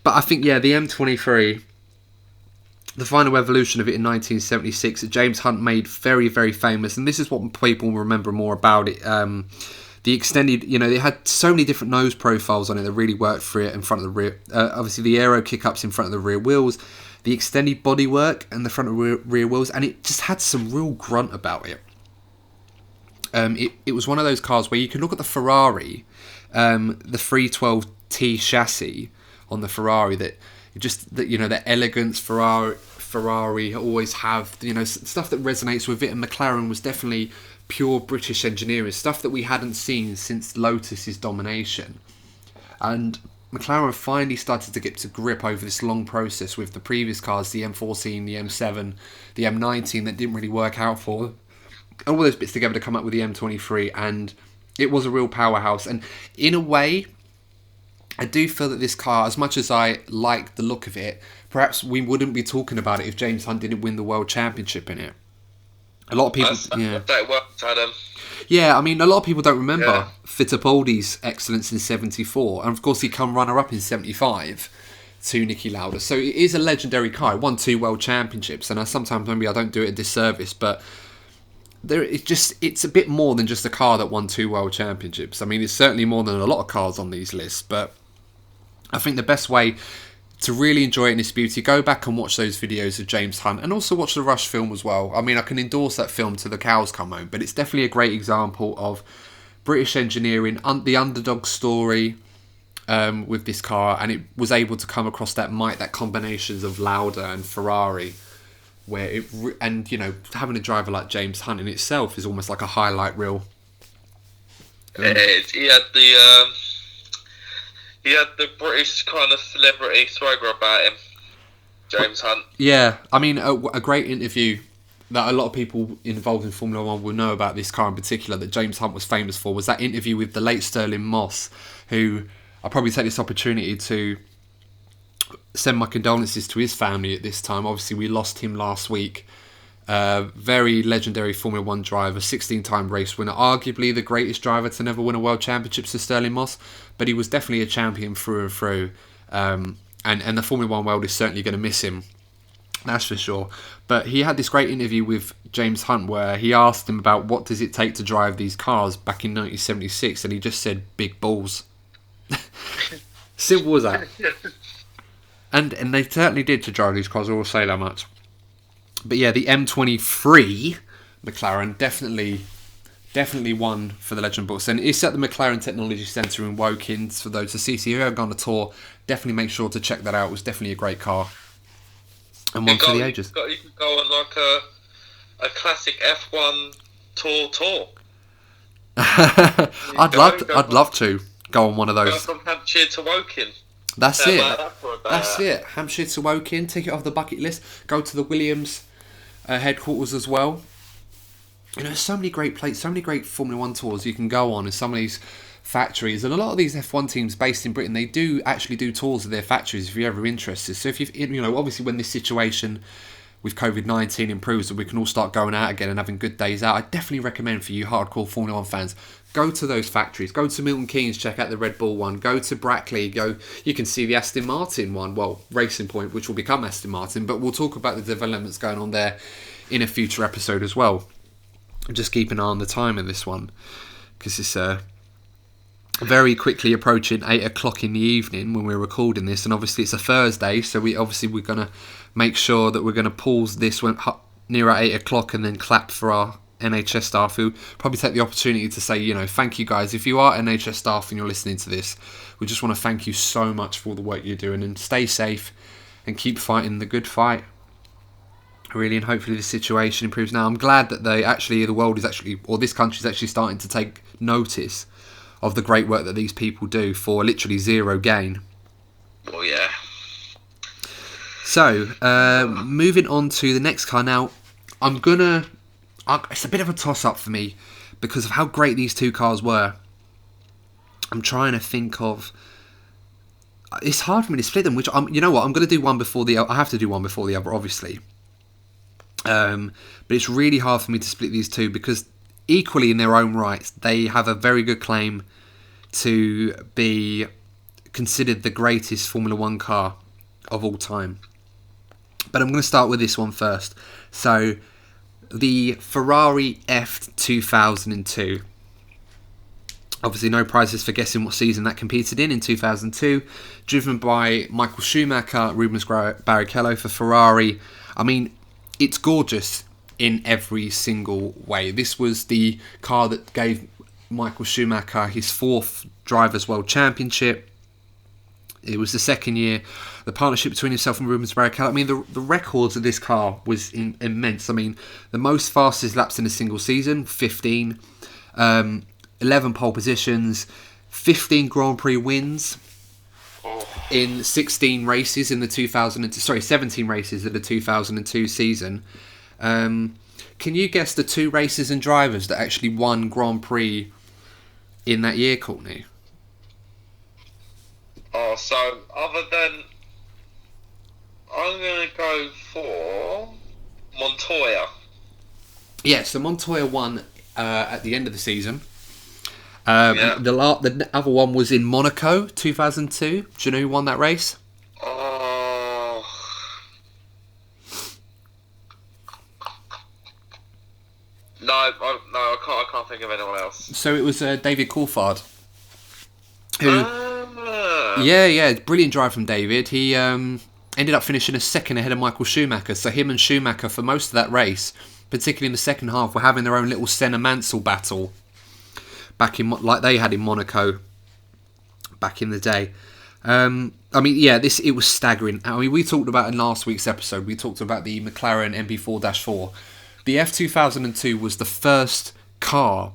But I think, the M23 the final evolution of it in 1976, James Hunt made very, very famous, and this is what people remember more about it. The extended, they had so many different nose profiles on it that really worked for it in front of the rear. Obviously, the aero kick-ups in front of the rear wheels, the extended bodywork and the front of rear wheels, and it just had some real grunt about it. It was one of those cars where you can look at the Ferrari, the 312T chassis on the Ferrari, that elegance Ferrari always have, stuff that resonates with it, and McLaren was definitely pure British engineering, stuff that we hadn't seen since Lotus's domination. And McLaren finally started to get to grip over this long process with the previous cars, the M14, the M7, the M19, that didn't really work out for them. All those bits together to come up with the M23, and it was a real powerhouse. And in a way, I do feel that this car, as much as I like the look of it, perhaps we wouldn't be talking about it if James Hunt didn't win the World Championship in it. A lot of people... Yeah, I mean, a lot of people don't remember Fittipaldi's excellence in 74, and of course he come runner-up in 75 to Niki Lauda. So it is a legendary car. It won 2 World Championships, and sometimes maybe I don't do it a disservice, but it's a bit more than just a car that won 2 World Championships. I mean, it's certainly more than a lot of cars on these lists, but I think the best way to really enjoy it in its beauty, go back and watch those videos of James Hunt, and also watch the Rush film as well. I mean, I can endorse that film till the cows come home, but it's definitely a great example of British engineering, the underdog story with this car, and it was able to come across that combinations of Lauda and Ferrari, where having a driver like James Hunt in itself is almost like a highlight reel. He had the British kind of celebrity swagger about him, James Hunt. Yeah, I mean, a great interview that a lot of people involved in Formula 1 will know about this car in particular, that James Hunt was famous for, was that interview with the late Stirling Moss, who I'll probably take this opportunity to send my condolences to his family at this time. Obviously, we lost him last week. Very legendary Formula 1 driver, 16-time race winner, arguably the greatest driver to never win a World Championship, Sir Stirling Moss, but he was definitely a champion through and through, and the Formula 1 world is certainly going to miss him, that's for sure. But he had this great interview with James Hunt where he asked him about what does it take to drive these cars back in 1976, and he just said, big balls. Simple as that. And they certainly did to drive these cars, I will say that much. But yeah, the M23 McLaren definitely won for the Legend books. And it's at the McLaren Technology Centre in Woking. For those to see, so if you haven't gone on a tour, definitely make sure to check that out. It was definitely a great car. And one for the ages. You can go on like a classic F1 tour. I'd love to go on one of those. Go from Hampshire to Woking. That's it. Hampshire to Woking. Take it off the bucket list. Go to the Williams headquarters as well. So many great places, so many great Formula 1 tours you can go on in some of these factories, and a lot of these F1 teams based in Britain, they do actually do tours of their factories if you're ever interested. So if you've, obviously when this situation with COVID-19 improves and we can all start going out again and having good days out, I definitely recommend for you hardcore Formula 1 fans, go to those factories. Go to Milton Keynes, check out the Red Bull one. Go to Brackley, you can see the Aston Martin one, well, Racing Point, which will become Aston Martin, but we'll talk about the developments going on there in a future episode as well. Just keep an eye on the time in this one, because it's very quickly approaching 8 o'clock in the evening when we're recording this, and obviously it's a Thursday, so we're going to make sure that we're going to pause this when near at 8 o'clock and then clap for our NHS staff, who probably take the opportunity to say, thank you guys. If you are NHS staff and you're listening to this, we just want to thank you so much for all the work you're doing, and stay safe and keep fighting the good fight. Really, and hopefully the situation improves. Now, I'm glad that the world is actually, or this country is actually starting to take notice of the great work that these people do for literally zero gain. Oh yeah. So, moving on to the next car. Now, it's a bit of a toss-up for me because of how great these two cars were. I'm trying to think of... It's hard for me to split them, which, you know what, I'm going to do one before the other. I have to do one before the other, obviously. But it's really hard for me to split these two because equally in their own rights, they have a very good claim to be considered the greatest Formula 1 car of all time. But I'm going to start with this one first. So, the Ferrari F2002. Obviously, no prizes for guessing what season that competed in 2002. Driven by Michael Schumacher, Rubens Barrichello for Ferrari. I mean, it's gorgeous in every single way. This was the car that gave Michael Schumacher his 4th Drivers' World Championship. It was the second year. The partnership between himself and Rubens Barrichello. I mean, the records of this car was immense. I mean, the most fastest laps in a single season, 15. 11 pole positions, 15 Grand Prix wins in 16 races in the 17 races of the 2002 season. Can you guess the 2 races and drivers that actually won Grand Prix in that year, Courtney? Oh, so other than... I'm going to go for Montoya. Yeah, so Montoya won at the end of the season. Yeah. The other one was in Monaco, 2002. Do you know who won that race? Oh. No, I can't think of anyone else. So it was David Coulthard. Who? Yeah, brilliant drive from David. He ended up finishing a second ahead of Michael Schumacher. So him and Schumacher, for most of that race, particularly in the second half, were having their own little Senna-Mansell battle. Back in, like they had in Monaco back in the day. I mean, yeah, it was staggering. I mean, we talked about in last week's episode, we talked about the McLaren MP4-4. The F2002 was the first car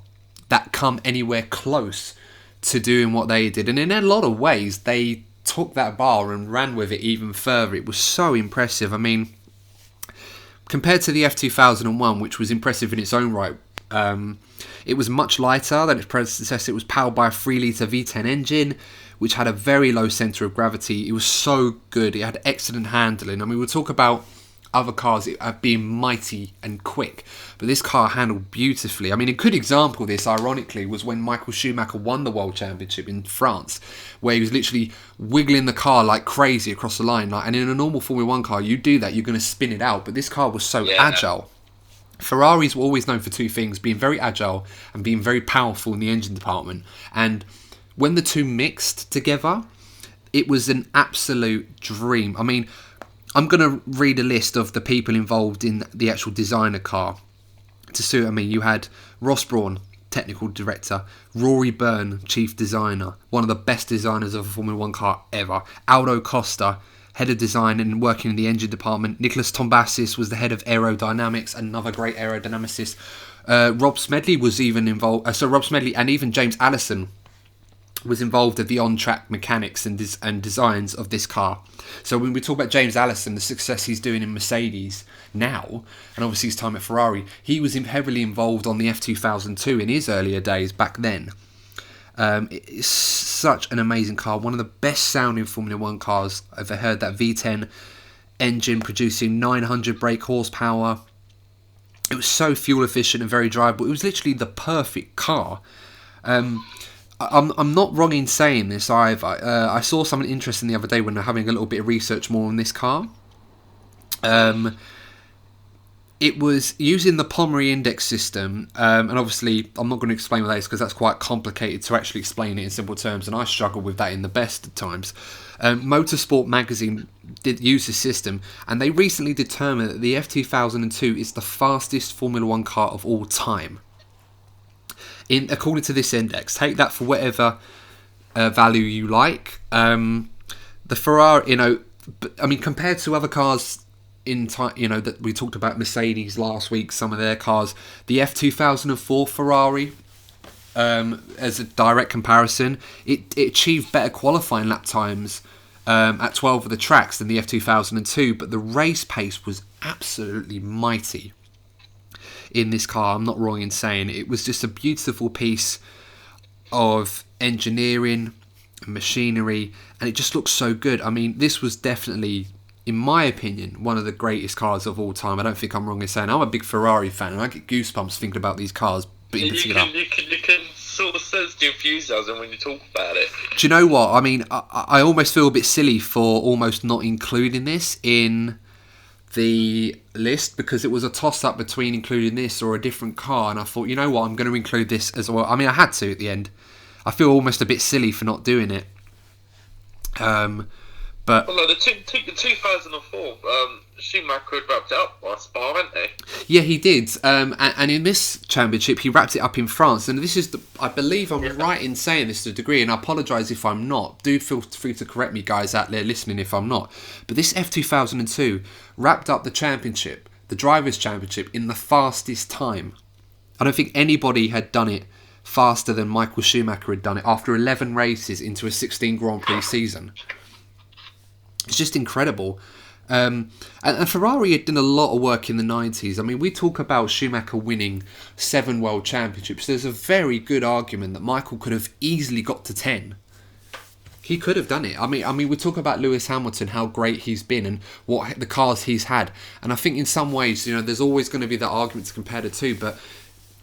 that come anywhere close to doing what they did. And in a lot of ways, they took that bar and ran with it even further. It was so impressive. I mean, compared to the F2001, which was impressive in its own right, it was much lighter than its predecessor. It was powered by a 3-litre V10 engine, which had a very low centre of gravity. It was so good. It had excellent handling. I mean, we'll talk about other cars being mighty and quick, but this car handled beautifully. I mean, a good example of this, ironically, was when Michael Schumacher won the World Championship in France, where he was literally wiggling the car like crazy across the line. And in a normal Formula 1 car, you do that, you're going to spin it out, but this car was so agile. Ferraris were always known for 2 things, being very agile and being very powerful in the engine department. And when the 2 mixed together, it was an absolute dream. I mean, I'm going to read a list of the people involved in the actual designer car. To suit, I mean, you had Ross Brawn, technical director, Rory Byrne, chief designer, one of the best designers of a Formula 1 car ever, Aldo Costa, head of design and working in the engine department. Nicholas Tombazis was the head of aerodynamics, another great aerodynamicist. Rob Smedley was even involved. Rob Smedley and even James Allison was involved with the on-track mechanics and designs of this car. So when we talk about James Allison, the success he's doing in Mercedes now, and obviously his time at Ferrari, he was heavily involved on the F2002 in his earlier days back then. It's such an amazing car, one of the best sounding Formula 1 cars I've ever heard. That V10 engine producing 900 brake horsepower. It was so fuel efficient and very drivable. It was literally the perfect car. I'm not wrong in saying this either. I saw something interesting the other day when having a little bit of research more on this car. It was using the Pommery index system, and obviously I'm not going to explain what that is because that's quite complicated to actually explain it in simple terms, and I struggle with that in the best of times. Motorsport magazine did use this system, and they recently determined that the F2002 is the fastest Formula 1 car of all time. According to this index, take that for whatever value you like. The Ferrari, I mean, compared to other cars in time, that we talked about Mercedes last week, some of their cars, the F2004 Ferrari, as a direct comparison, it achieved better qualifying lap times at 12 of the tracks than the F2002, but the race pace was absolutely mighty in this car. I'm not wrong in saying it was just a beautiful piece of engineering and machinery, and it just looks so good. I mean, this was definitely, in my opinion, one of the greatest cars of all time. I don't think I'm wrong in saying I'm a big Ferrari fan, and I get goosebumps thinking about these cars. But in particular, you can sort of sense the enthusiasm when you talk about it. Do you know what? I mean, I almost feel a bit silly for almost not including this in the list because it was a toss-up between including this or a different car, and I thought, you know what, I'm going to include this as well. I mean, I had to at the end. I feel almost a bit silly for not doing it. But well, no, the 2004 Schumacher had wrapped it up by Spa, hadn't he? yeah, he did. And in this championship, he wrapped it up in France. And this is, I believe I'm right in saying this to a degree, and I apologise if I'm not. Do feel free to correct me, guys out there listening, if I'm not. But this F2002 wrapped up the championship, the Drivers' Championship, in the fastest time. I don't think anybody had done it faster than Michael Schumacher had done it after 11 races into a 16 Grand Prix season. It's just incredible. And Ferrari had done a lot of work in the 90s. I mean, we talk about Schumacher winning 7 world championships. There's a very good argument that Michael could have easily got to 10. He could have done it. I mean, we talk about Lewis Hamilton, how great he's been and what the cars he's had. And I think in some ways, you know, there's always going to be that argument to compare the two. But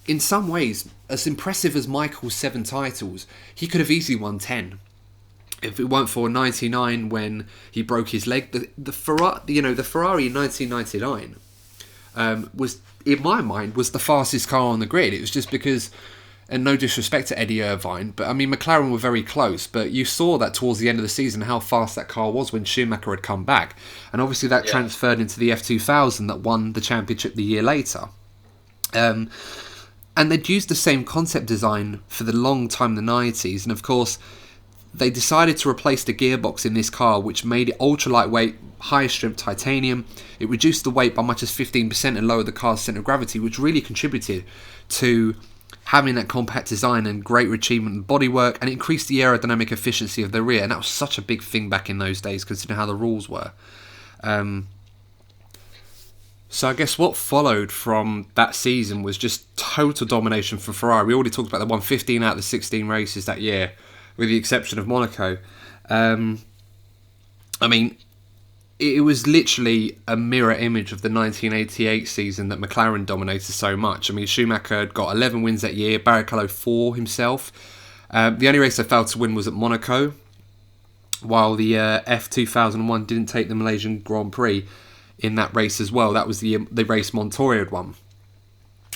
in some ways, as impressive as Michael's 7 titles, he could have easily won 10. If it weren't for 99 when he broke his leg, the Ferrari in 1999 was, in my mind, was the fastest car on the grid. It was just because, and no disrespect to Eddie Irvine, but I mean McLaren were very close. But you saw that towards the end of the season how fast that car was when Schumacher had come back, and obviously that transferred into the F2000 that won the championship the year later. And they'd used the same concept design for the long time in the 90s, and of course they decided to replace the gearbox in this car, which made it ultra lightweight, high strength titanium. It reduced the weight by much as 15% and lowered the car's centre of gravity, which really contributed to having that compact design and great achievement in bodywork, and increased the aerodynamic efficiency of the rear. And that was such a big thing back in those days, considering how the rules were. So I guess what followed from that season was just total domination for Ferrari. We already talked about they won 15 out of the 16 races that year, with the exception of Monaco. I mean, it was literally a mirror image of the 1988 season that McLaren dominated so much. I mean, Schumacher had got 11 wins that year, Barrichello 4 himself. The only race they failed to win was at Monaco, while the F2001 didn't take the Malaysian Grand Prix in that race as well. That was the race Montoya had won.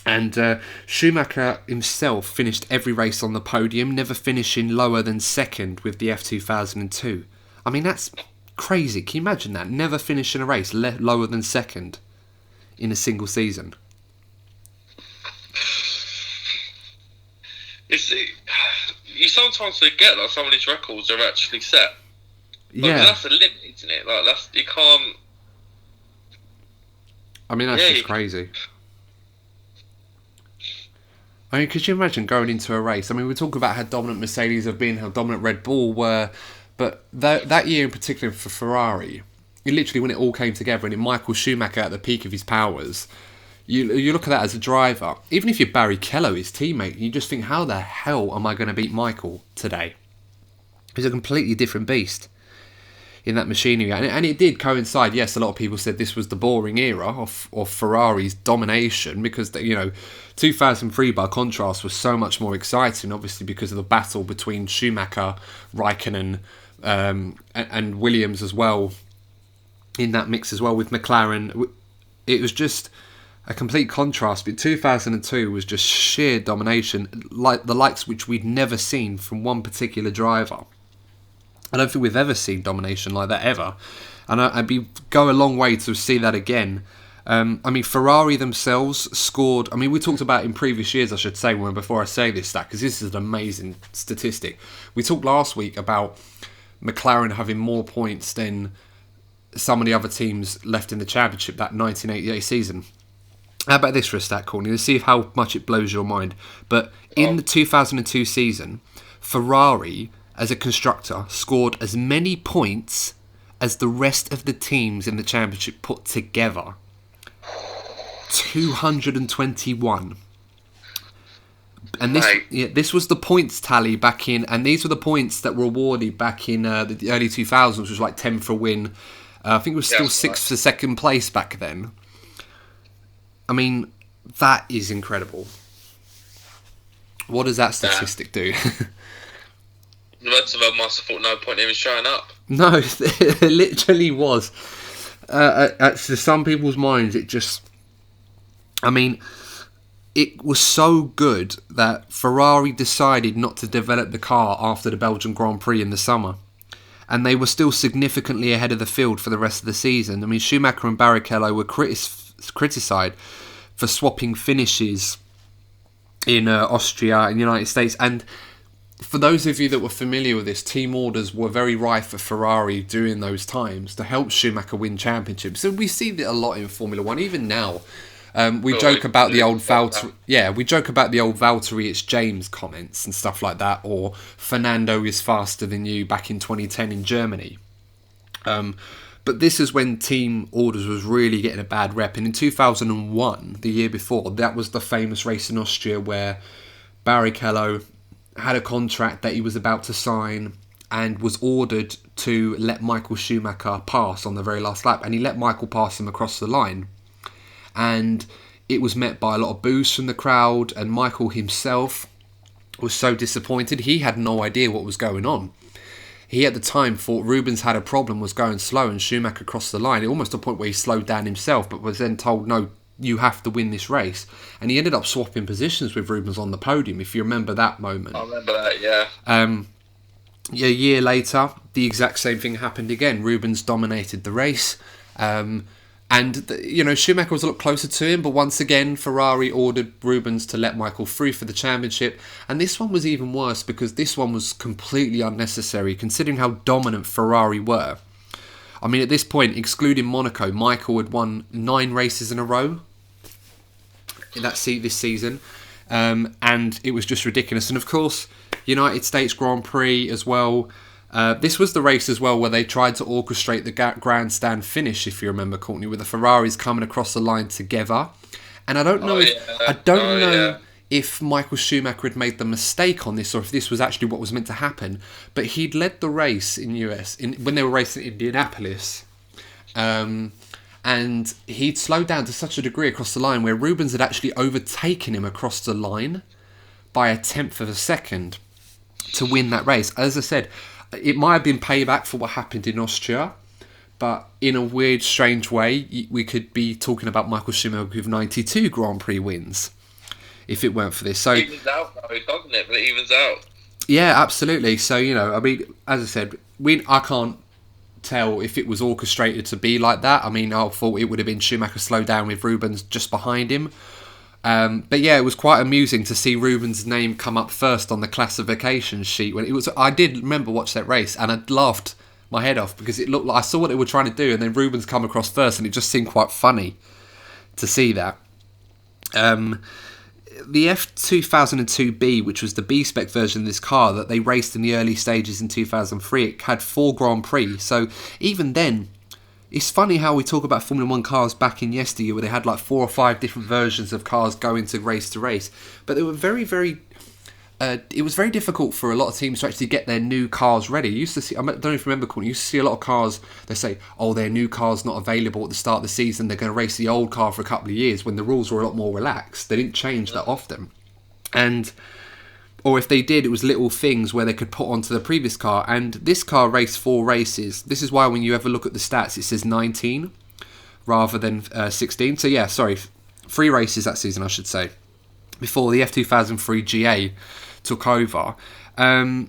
And Schumacher himself finished every race on the podium, never finishing lower than second with the F2002. I mean, that's crazy. Can you imagine that? Never finishing a race lower than second in a single season. You see, you sometimes forget that some of these records are actually set. Yeah. That's a limit, isn't it? Like, you can't... I mean, that's just crazy. I mean, could you imagine going into a race? I mean, we talk about how dominant Mercedes have been, how dominant Red Bull were, but that year in particular for Ferrari, literally when it all came together, and in Michael Schumacher at the peak of his powers, you look at that as a driver. Even if you're Barrichello, his teammate, you just think, how the hell am I going to beat Michael today? He's a completely different beast in that machinery, and it did coincide. Yes, a lot of people said this was the boring era of Ferrari's domination, because 2003 by contrast was so much more exciting, obviously because of the battle between Schumacher, Raikkonen, and Williams as well in that mix as well with McLaren. It was just a complete contrast, but 2002 was just sheer domination, like the likes which we'd never seen from one particular driver. I don't think we've ever seen domination like that ever, and I'd go a long way to see that again. I mean, Ferrari themselves scored. I mean, we talked about in previous years, I should say, before I say this stat, because this is an amazing statistic. We talked last week about McLaren having more points than some of the other teams left in the championship that 1988 season. How about this for a stat, Courtney? Let's see how much it blows your mind. But in the 2002 season, Ferrari, as a constructor, scored as many points as the rest of the teams in the championship put together. 221. And this was the points tally back in, and these were the points that were awarded back in the early 2000s, which was like 10 for a win. I think it was still 6 for second place back then. I mean, that is incredible. What does that statistic do? The rest of them must have thought no point in even showing up. No, it literally was. To some people's minds, it just... I mean, it was so good that Ferrari decided not to develop the car after the Belgian Grand Prix in the summer. And they were still significantly ahead of the field for the rest of the season. I mean, Schumacher and Barrichello were criticised for swapping finishes in Austria and the United States. And for those of you that were familiar with this, team orders were very rife for Ferrari during those times to help Schumacher win championships. So we see that a lot in Formula One, even now. We joke about the old Valtteri. Yeah, we joke about the old Valtteri, it's James comments and stuff like that, or Fernando is faster than you back in 2010 in Germany. But this is when team orders was really getting a bad rep. And in 2001, the year before, that was the famous race in Austria where Barrichello had a contract that he was about to sign and was ordered to let Michael Schumacher pass on the very last lap. And he let Michael pass him across the line. And it was met by a lot of boos from the crowd, and Michael himself was so disappointed. He had no idea what was going on. He at the time thought Rubens had a problem, was going slow, and Schumacher crossed the line. Almost to a point where he slowed down himself, but was then told, no, you have to win this race. And he ended up swapping positions with Rubens on the podium, if you remember that moment. I remember that, yeah. A year later, the exact same thing happened again. Rubens dominated the race. Schumacher was a lot closer to him, but once again, Ferrari ordered Rubens to let Michael through for the championship. And this one was even worse because this one was completely unnecessary, considering how dominant Ferrari were. I mean, at this point, excluding Monaco, Michael had won 9 races in a row in this season. And it was just ridiculous. And of course, United States Grand Prix as well. This was the race as well where they tried to orchestrate the grandstand finish, if you remember, Courtney, with the Ferraris coming across the line together. And I don't know if Michael Schumacher had made the mistake on this or if this was actually what was meant to happen. But he'd led the race in US when they were racing in Indianapolis. And he'd slowed down to such a degree across the line where Rubens had actually overtaken him across the line by a tenth of a second to win that race. As I said, it might have been payback for what happened in Austria, but in a weird, strange way, we could be talking about Michael Schumacher with 92 Grand Prix wins if it weren't for this. So it evens out, though, doesn't it? But it evens out. Yeah, absolutely. So, I mean, as I said, I can't tell if it was orchestrated to be like that. I mean, I thought it would have been Schumacher slowed down with Rubens just behind him. But yeah, it was quite amusing to see Rubens' name come up first on the classification sheet. I did remember watch that race, and I laughed my head off because it looked like I saw what they were trying to do, and then Rubens come across first, and it just seemed quite funny to see that. The F2002B, which was the B-spec version of this car that they raced in the early stages in 2003, it had 4 Grand Prix. So even then, it's funny how we talk about Formula 1 cars back in yesteryear where they had like 4 or 5 different versions of cars going to race. But they were very... it was very difficult for a lot of teams to actually get their new cars ready. You used to see, I don't know if you remember, Courtney, you used to see a lot of cars, they say, their new car's not available at the start of the season, they're going to race the old car for a couple of years, when the rules were a lot more relaxed. They didn't change that often. Or if they did, it was little things where they could put onto the previous car. And this car raced 4 races. This is why when you ever look at the stats, it says 19 rather than 16. So yeah, 3 races that season, I should say, before the F2003 GA took over. And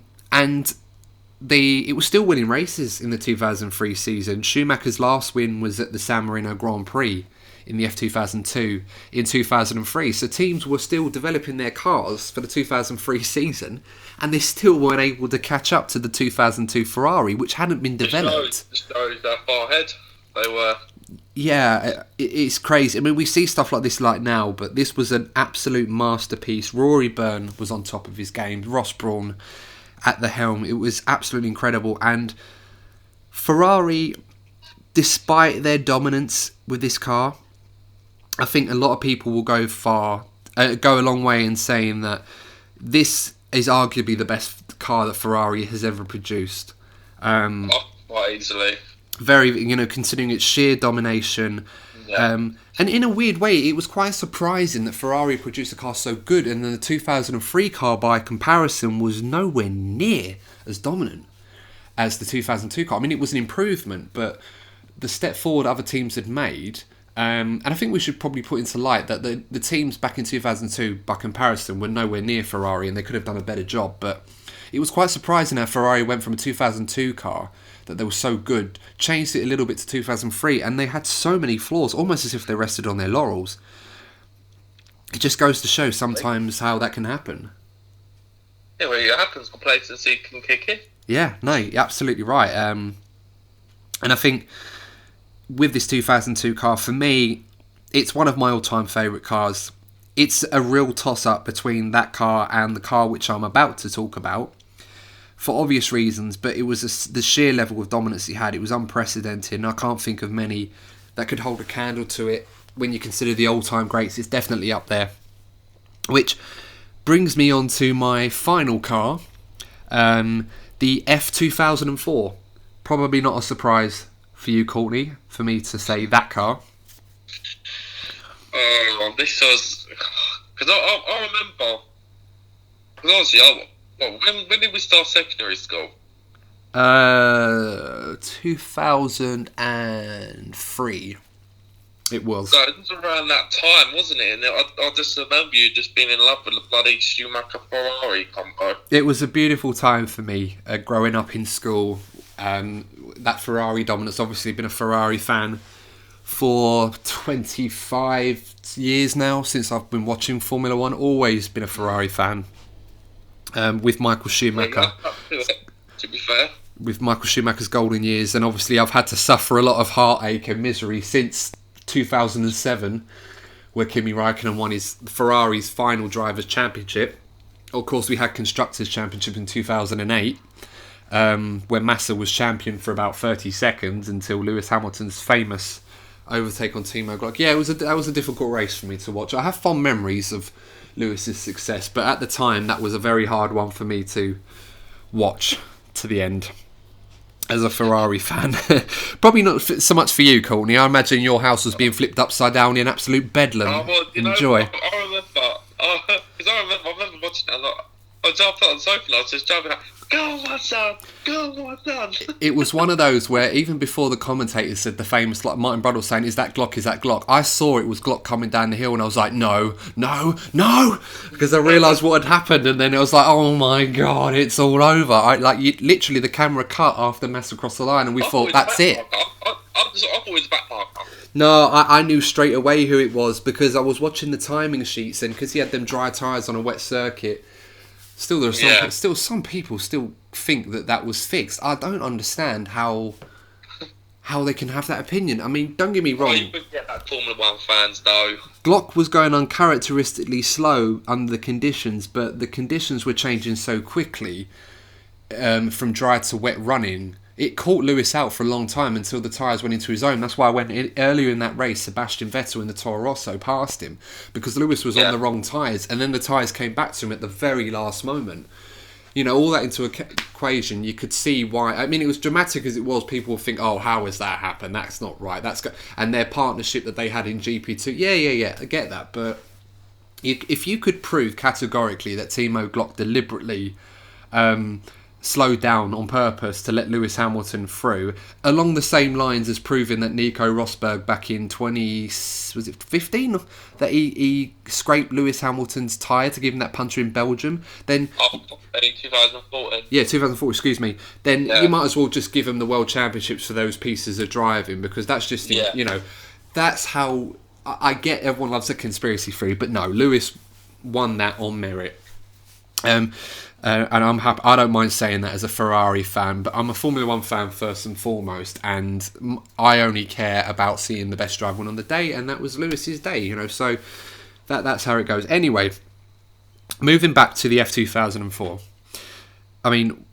it was still winning races in the 2003 season. Schumacher's last win was at the San Marino Grand Prix in the F2002 in 2003. So teams were still developing their cars for the 2003 season, and they still weren't able to catch up to the 2002 Ferrari, which hadn't been developed. It shows how far ahead they were. Yeah, it's crazy. I mean, we see stuff like this like now, but this was an absolute masterpiece. Rory Byrne was on top of his game. Ross Brawn at the helm. It was absolutely incredible. And Ferrari, despite their dominance with this car, I think a lot of people will go a long way in saying that this is arguably the best car that Ferrari has ever produced. Quite easily. Very, considering its sheer domination. Yeah. And in a weird way, it was quite surprising that Ferrari produced a car so good, and then the 2003 car, by comparison, was nowhere near as dominant as the 2002 car. I mean, it was an improvement, but the step forward other teams had made. And I think we should probably put into light that the teams back in 2002, by comparison, were nowhere near Ferrari, and they could have done a better job. But it was quite surprising how Ferrari went from a 2002 car that they were so good, changed it a little bit to 2003, and they had so many flaws, almost as if they rested on their laurels. It just goes to show sometimes how that can happen. Yeah, well, it happens. Complacency can kick in. Yeah, no, you're absolutely right. And I think with this 2002 car, for me, it's one of my all-time favourite cars. It's a real toss-up between that car and the car which I'm about to talk about, for obvious reasons, but it was the sheer level of dominance it had. It was unprecedented, and I can't think of many that could hold a candle to it. When you consider the all-time greats, it's definitely up there. Which brings me on to my final car, the F2004. Probably not a surprise for you, Courtney, for me to say that car. This was... Because I remember... Because obviously, when did we start secondary school? 2003. It was. So it was around that time, wasn't it? And I just remember you just being in love with the bloody Schumacher Ferrari combo. It was a beautiful time for me, growing up in school. That Ferrari dominance. Obviously, been a Ferrari fan for 25 years now since I've been watching Formula One. Always been a Ferrari fan. With Michael Schumacher. To be fair. With Michael Schumacher's golden years, and obviously I've had to suffer a lot of heartache and misery since 2007, where Kimi Raikkonen won his Ferrari's final drivers' championship. Of course, we had constructors' championship in 2008, where Massa was champion for about 30 seconds until Lewis Hamilton's famous overtake on Timo Glock. Yeah, that was a difficult race for me to watch. I have fond memories of Lewis's success, but at the time that was a very hard one for me to watch to the end as a Ferrari fan. Probably not so much for you, Courtney. I imagine your house was being flipped upside down in absolute bedlam. Enjoy. I remember watching it. I jumped on the sofa and I was just jumping out. Go on, son! Go on, son! It was one of those where even before the commentators said the famous, like Martin Brundle saying, "Is that Glock? Is that Glock?" I saw it was Glock coming down the hill, and I was like, "No, no, no!" Because I realised what had happened, and then it was like, "Oh my god, it's all over!" Literally, the camera cut after Massa crossed the line, and we thought, "That's it." I thought it was back marker. No, I knew straight away who it was because I was watching the timing sheets, and because he had them dry tyres on a wet circuit. Still, some people still think that was fixed. I don't understand how they can have that opinion. I mean, don't get me wrong. You could get that Formula 1 fans, though. Glock was going uncharacteristically slow under the conditions, but the conditions were changing so quickly from dry to wet running. It caught Lewis out for a long time until the tyres went into his own. That's why I went earlier in that race, Sebastian Vettel in the Toro Rosso passed him because Lewis was on the wrong tyres, and then the tyres came back to him at the very last moment. You know, all that into equation, you could see why. I mean, it was dramatic as it was. People would think, "Oh, how has that happened? That's not right." And their partnership that they had in GP2, yeah, I get that. But if you could prove categorically that Timo Glock deliberately slowed down on purpose to let Lewis Hamilton through, along the same lines as proving that Nico Rosberg back in 2015 that he scraped Lewis Hamilton's tyre to give him that puncher in Belgium, then 2014. Yeah, 2004, excuse me. Then you might as well just give him the World Championships for those pieces of driving, because that's just that's how I get. Everyone loves a conspiracy theory, but no, Lewis won that on merit. And I'm happy. I don't mind saying that as a Ferrari fan, but I'm a Formula 1 fan first and foremost, and I only care about seeing the best driver win on the day, and that was Lewis's day, you know. So that's how it goes. Anyway, moving back to the F2004. I mean,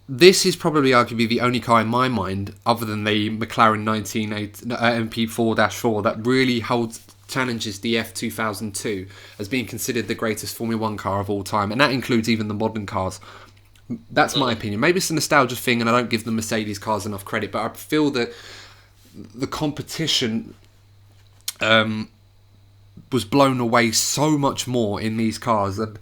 this is probably arguably the only car in my mind, other than the McLaren MP4-4, that really challenges the F2002 as being considered the greatest Formula 1 car of all time, and that includes even the modern cars. That's my opinion. Maybe it's a nostalgia thing and I don't give the Mercedes cars enough credit, but I feel that the competition was blown away so much more in these cars. And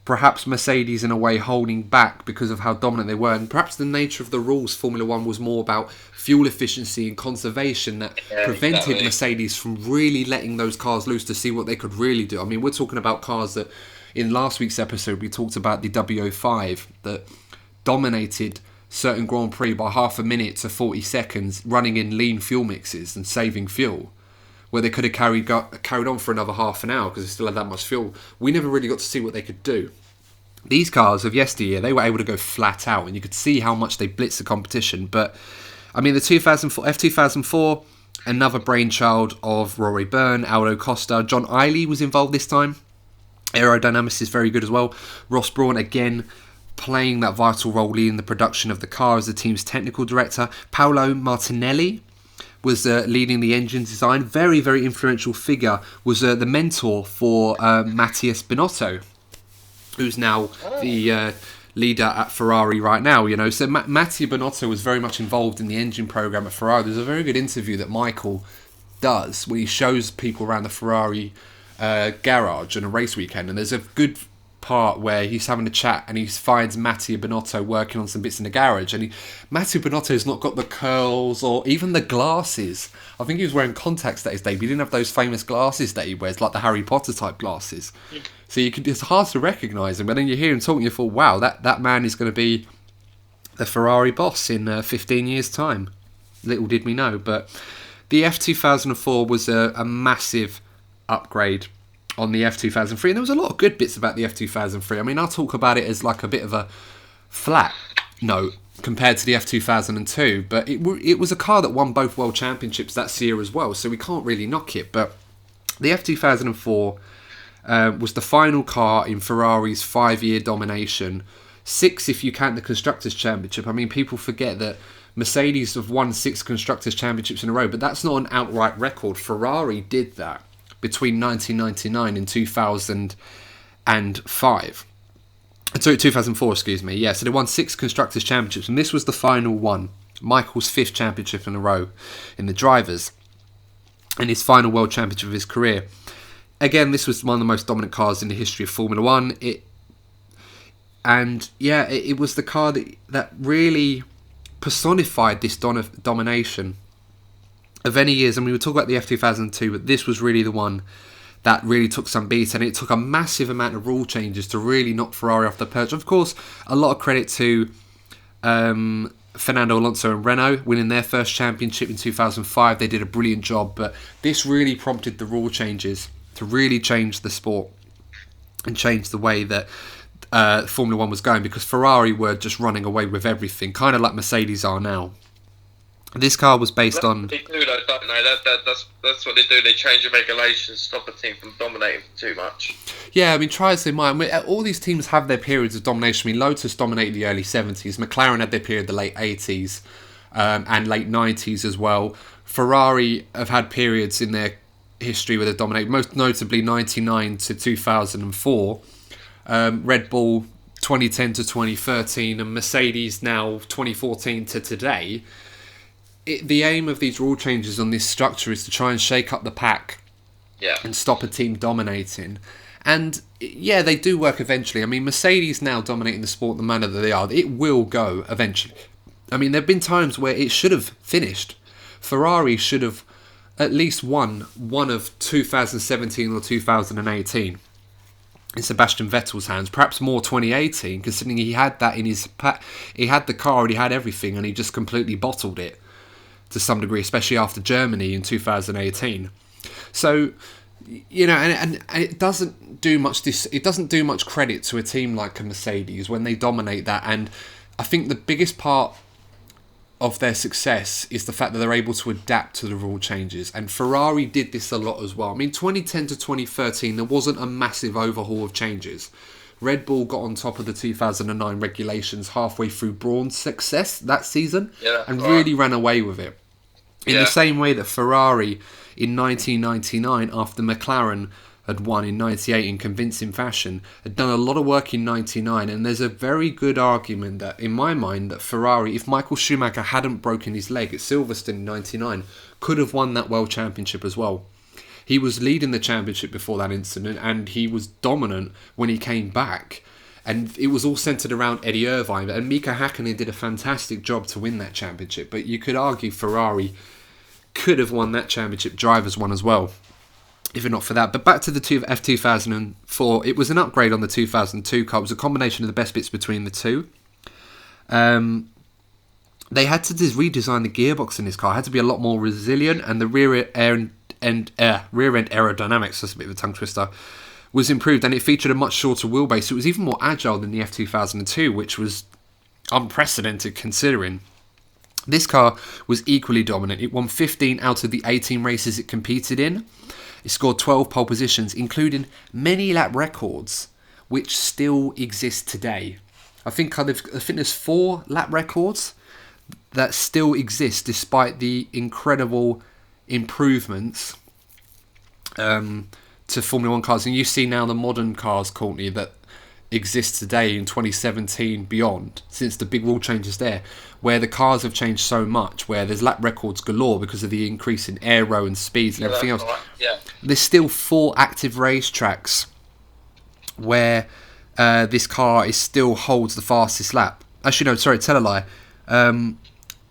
perhaps Mercedes in a way holding back because of how dominant they were, and perhaps the nature of the rules Formula 1 was more about fuel efficiency and conservation that prevented Mercedes from really letting those cars loose to see what they could really do. I mean, we're talking about cars that in last week's episode we talked about the W05 that dominated certain Grand Prix by half a minute to 40 seconds running in lean fuel mixes and saving fuel, where they could have carried on for another half an hour because they still had that much fuel. We never really got to see what they could do. These cars of yesteryear, they were able to go flat out, and you could see how much they blitzed the competition. But, I mean, the F2004, another brainchild of Rory Byrne, Aldo Costa. John Eiley was involved this time. Aerodynamics is very good as well. Ross Brawn, again, playing that vital role in the production of the car as the team's technical director. Paolo Martinelli was leading the engine design. Very, very influential figure. Was the mentor for Matthias Binotto, who's now the leader at Ferrari right now. You know, so Mattia Binotto was very much involved in the engine program at Ferrari. There's a very good interview that Michael does where he shows people around the Ferrari garage on a race weekend, and there's a good part where he's having a chat and he finds Mattia Binotto working on some bits in the garage, and Mattia Binotto's not got the curls or even the glasses. I think he was wearing contacts that his day, but he didn't have those famous glasses that he wears, like the Harry Potter type glasses. So it's hard to recognise him, but then you hear him talking, you thought, wow, that man is going to be the Ferrari boss in 15 years' time. Little did we know. But the F2004 was a massive upgrade on the F2003, and there was a lot of good bits about the F2003. I mean, I'll talk about it as like a bit of a flat note compared to the F2002, but it was a car that won both World Championships that year as well, so we can't really knock it. But the F2004 was the final car in Ferrari's 5-year domination. 6 if you count the Constructors' Championship. I mean, people forget that Mercedes have won 6 Constructors' Championships in a row, but that's not an outright record. Ferrari did that between 1999 and 2005. Sorry, 2004, excuse me. Yeah, so they won 6 Constructors' Championships, and this was the final one. Michael's 5th championship in a row in the drivers, and his final World Championship of his career. Again, this was one of the most dominant cars in the history of Formula 1. It was the car that really personified this domination of any years. And we would talk about the F2002, but this was really the one that really took some beat, and it took a massive amount of rule changes to really knock Ferrari off the perch. Of course, a lot of credit to Fernando Alonso and Renault winning their first championship in 2005. They did a brilliant job, but this really prompted the rule changes to really change the sport and change the way that Formula 1 was going, because Ferrari were just running away with everything, kind of like Mercedes are now. This car was based on... They do, though, don't they? That's what they do. They change the regulations, stop a team from dominating too much. Yeah, I mean, try as they might. I mean, all these teams have their periods of domination. I mean, Lotus dominated the early 70s. McLaren had their period the late 80s and late 90s as well. Ferrari have had periods in their history where they dominated, most notably 99 to 2004. Red Bull 2010 to 2013, and Mercedes now 2014 to today. The aim of these rule changes on this structure is to try and shake up the pack and stop a team dominating. And yeah, they do work eventually. I mean, Mercedes now dominating the sport the manner that they are, it will go eventually. I mean, there have been times where it should have finished. Ferrari should have at least won one of 2017 or 2018 in Sebastian Vettel's hands, perhaps more 2018, considering he had that in his he had the car and he had everything, and he just completely bottled it to some degree, especially after Germany in 2018. So, you know, and it doesn't do much. It doesn't do much credit to a team like a Mercedes when they dominate that. And I think the biggest part of their success is the fact that they're able to adapt to the rule changes. And Ferrari did this a lot as well. I mean, 2010 to 2013, there wasn't a massive overhaul of changes. Red Bull got on top of the 2009 regulations halfway through Brawn's success that season and really ran away with it. In the same way that Ferrari in 1999, after McLaren had won in 98 in convincing fashion, had done a lot of work in 99, and there's a very good argument that, in my mind, that Ferrari, if Michael Schumacher hadn't broken his leg at Silverstone in 99, could have won that World Championship as well. He was leading the championship before that incident, and he was dominant when he came back. And it was all centred around Eddie Irvine. And Mika Hakkinen did a fantastic job to win that championship. But you could argue Ferrari could have won that championship. Drivers won as well, if not for that. But back to the F2004, it was an upgrade on the 2002 car. It was a combination of the best bits between the two. They had to redesign the gearbox in this car. It had to be a lot more resilient, and the rear end aerodynamics, that's a bit of a tongue twister, was improved, and it featured a much shorter wheelbase. It was even more agile than the F2002, which was unprecedented considering. This car was equally dominant. It won 15 out of the 18 races it competed in. It scored 12 pole positions, including many lap records, which still exist today. I think there's 4 lap records that still exist despite the incredible improvements to Formula 1 cars. And you see now the modern cars, Courtney, that exist today in 2017 beyond, since the big rule changes there, where the cars have changed so much, where there's lap records galore because of the increase in aero and speeds and everything else. Right. Yeah. There's still 4 active racetracks where this car still holds the fastest lap. Actually, no, sorry, tell a lie.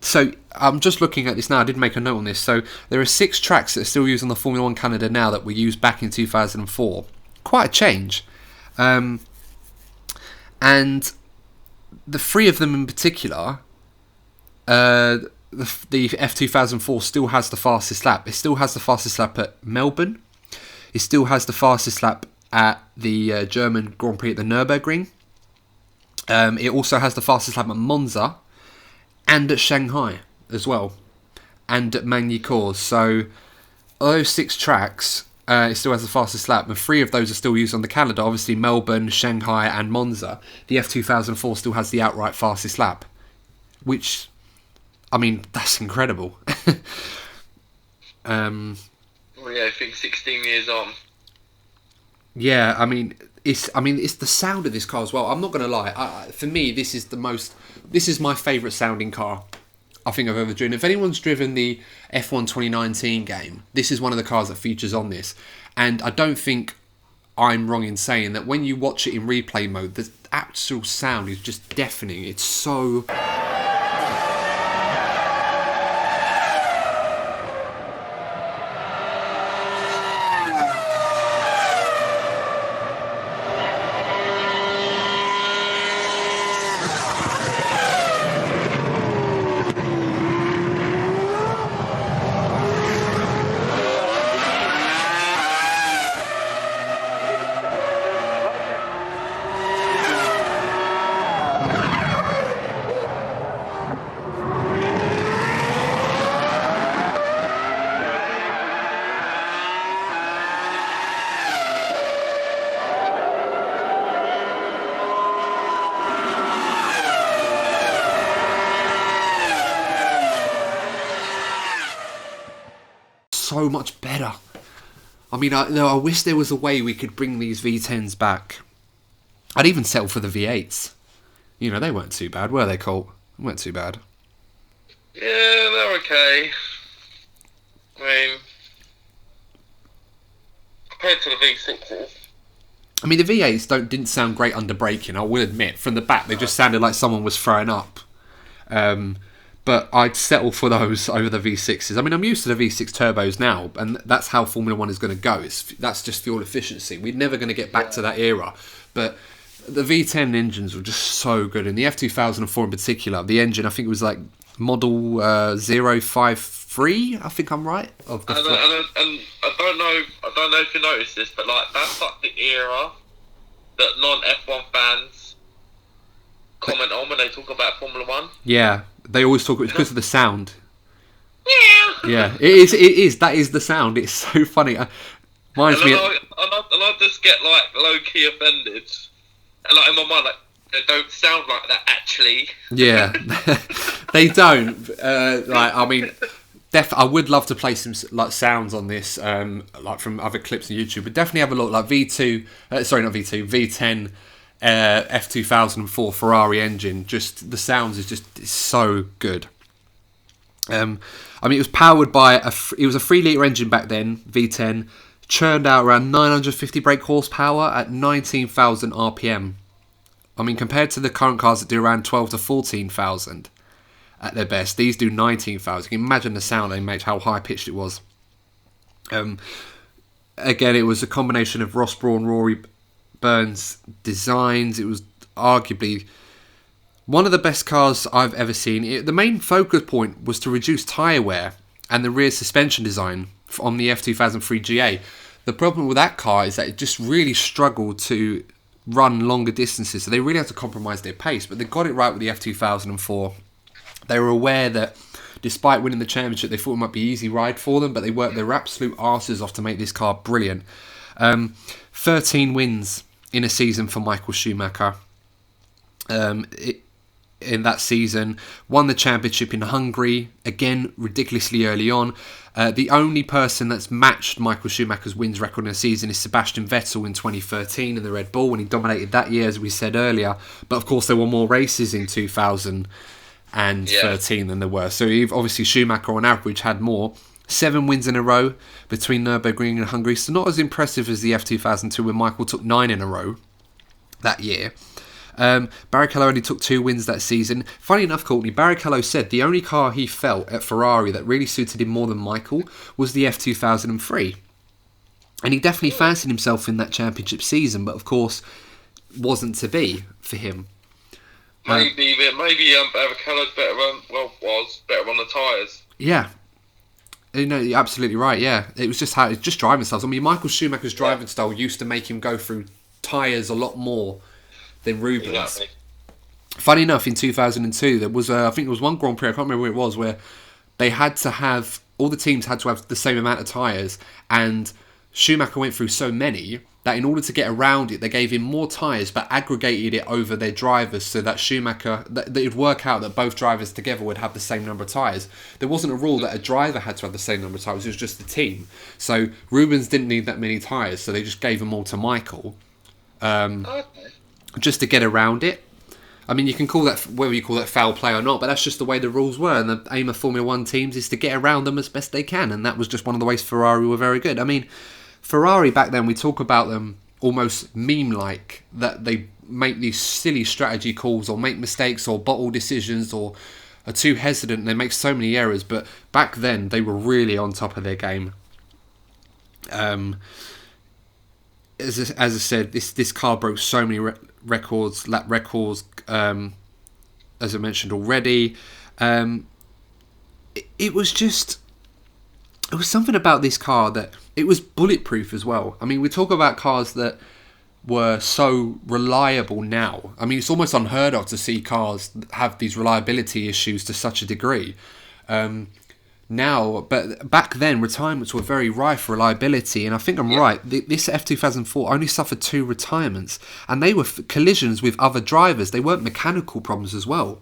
So I'm just looking at this now. I did make a note on this. So there are 6 tracks that are still used on the Formula 1 Canada now that were used back in 2004. Quite a change. And the 3 of them in particular, the F2004 still has the fastest lap. It still has the fastest lap at Melbourne. It still has the fastest lap at the German Grand Prix at the Nürburgring. It also has the fastest lap at Monza and at Shanghai as well, and at Magny-Cours. So those 6 tracks, it still has the fastest lap, and 3 of those are still used on the calendar. Obviously Melbourne, Shanghai and Monza. The F2004 still has the outright fastest lap, which, I mean, that's incredible. Well, yeah, I think 16 years on. Yeah, I mean, it's the sound of this car as well. I'm not going to lie. For me, this is my favourite sounding car I think I've ever driven. If anyone's driven the F1 2019 game, this is one of the cars that features on this. And I don't think I'm wrong in saying that when you watch it in replay mode, the actual sound is just deafening. It's so... so much better. I mean, I wish there was a way we could bring these V10s back. I'd even settle for the V8s. You know, they weren't too bad, were they, Colt? They weren't too bad. Yeah, they're okay. I mean, compared to the V6s. I mean, the V8s didn't sound great under braking, I will admit. From the back, they just sounded like someone was throwing up. But I'd settle for those over the V6s. I mean, I'm used to the V6 turbos now, and that's how Formula 1 is going to go. That's just fuel efficiency. We're never going to get back to that era. But the V10 engines were just so good. In the F2004 in particular, the engine, I think it was like model 053, I think I'm right. And I don't know if you noticed this, but like that's like the era that non-F1 fans comment on when they talk about Formula 1. Yeah, they always talk about it because of the sound. Yeah. Yeah, it is. That is the sound. It's so funny. Reminds me. I just get like low key offended, and like in my mind, like they don't sound like that actually. Yeah, they don't. Like, I mean, I would love to play some like sounds on this, like from other clips on YouTube. But definitely have a look. Like V10 F2004 Ferrari engine. Just the sounds is it's so good. I mean, it was powered by it was a 3-litre engine back then, V10, churned out around 950 brake horsepower at 19,000 RPM I mean, compared to the current cars that do around 12 to 14,000 at their best, these do 19,000. You can imagine the sound they made, how high pitched it was. Again, it was a combination of Ross Brawn, Rory Burns designs. It was arguably one of the best cars I've ever seen. The main focus point was to reduce tyre wear and the rear suspension design on the F2003 GA. The problem with that car is that it just really struggled to run longer distances, so they really had to compromise their pace, but they got it right with the F2004. They were aware that despite winning the championship, they thought it might be an easy ride for them, but they worked their absolute arses off to make this car brilliant. 13 wins in a season for Michael Schumacher. In that season, won the championship in Hungary, again ridiculously early on. The only person that's matched Michael Schumacher's wins record in a season is Sebastian Vettel in 2013 in the Red Bull, when he dominated that year, as we said earlier. But of course, there were more races in 2013 than there were. So obviously Schumacher on average had more. 7 wins in a row between Nürburgring and Hungary, so not as impressive as the F2002 when Michael took 9 in a row that year. Barrichello only took 2 wins that season. Funny enough, Courtney, Barrichello said the only car he felt at Ferrari that really suited him more than Michael was the F2003. And he definitely fancied himself in that championship season, but of course wasn't to be for him. Maybe Barrichello's was better on the tyres. Yeah. No, you're absolutely right, yeah. It was just driving styles. I mean, Michael Schumacher's driving style used to make him go through tyres a lot more than Rubens. Exactly. Funny enough, in 2002, there was I think it was one Grand Prix, I can't remember where it was, where they had to have, all the teams had to have the same amount of tyres, and Schumacher went through so many that in order to get around it, they gave him more tyres but aggregated it over their drivers so that Schumacher, that it would work out that both drivers together would have the same number of tyres. There wasn't a rule that a driver had to have the same number of tyres, it was just the team. So Rubens didn't need that many tyres, so they just gave them all to Michael. Just to get around it. I mean, you can call that, whether you call that foul play or not, but that's just the way the rules were, and the aim of Formula 1 teams is to get around them as best they can, and that was just one of the ways Ferrari were very good. I mean, Ferrari back then, we talk about them almost meme-like, that they make these silly strategy calls or make mistakes or bottle decisions or are too hesitant and they make so many errors, but back then they were really on top of their game. As I said, this car broke so many lap records, as I mentioned already. It was something about this car that it was bulletproof as well. I mean, we talk about cars that were so reliable now. I mean, it's almost unheard of to see cars have these reliability issues to such a degree. Now, but back then, retirements were very rife for reliability, and I think I'm right. This F2004 only suffered 2 retirements, and they were collisions with other drivers. They weren't mechanical problems as well.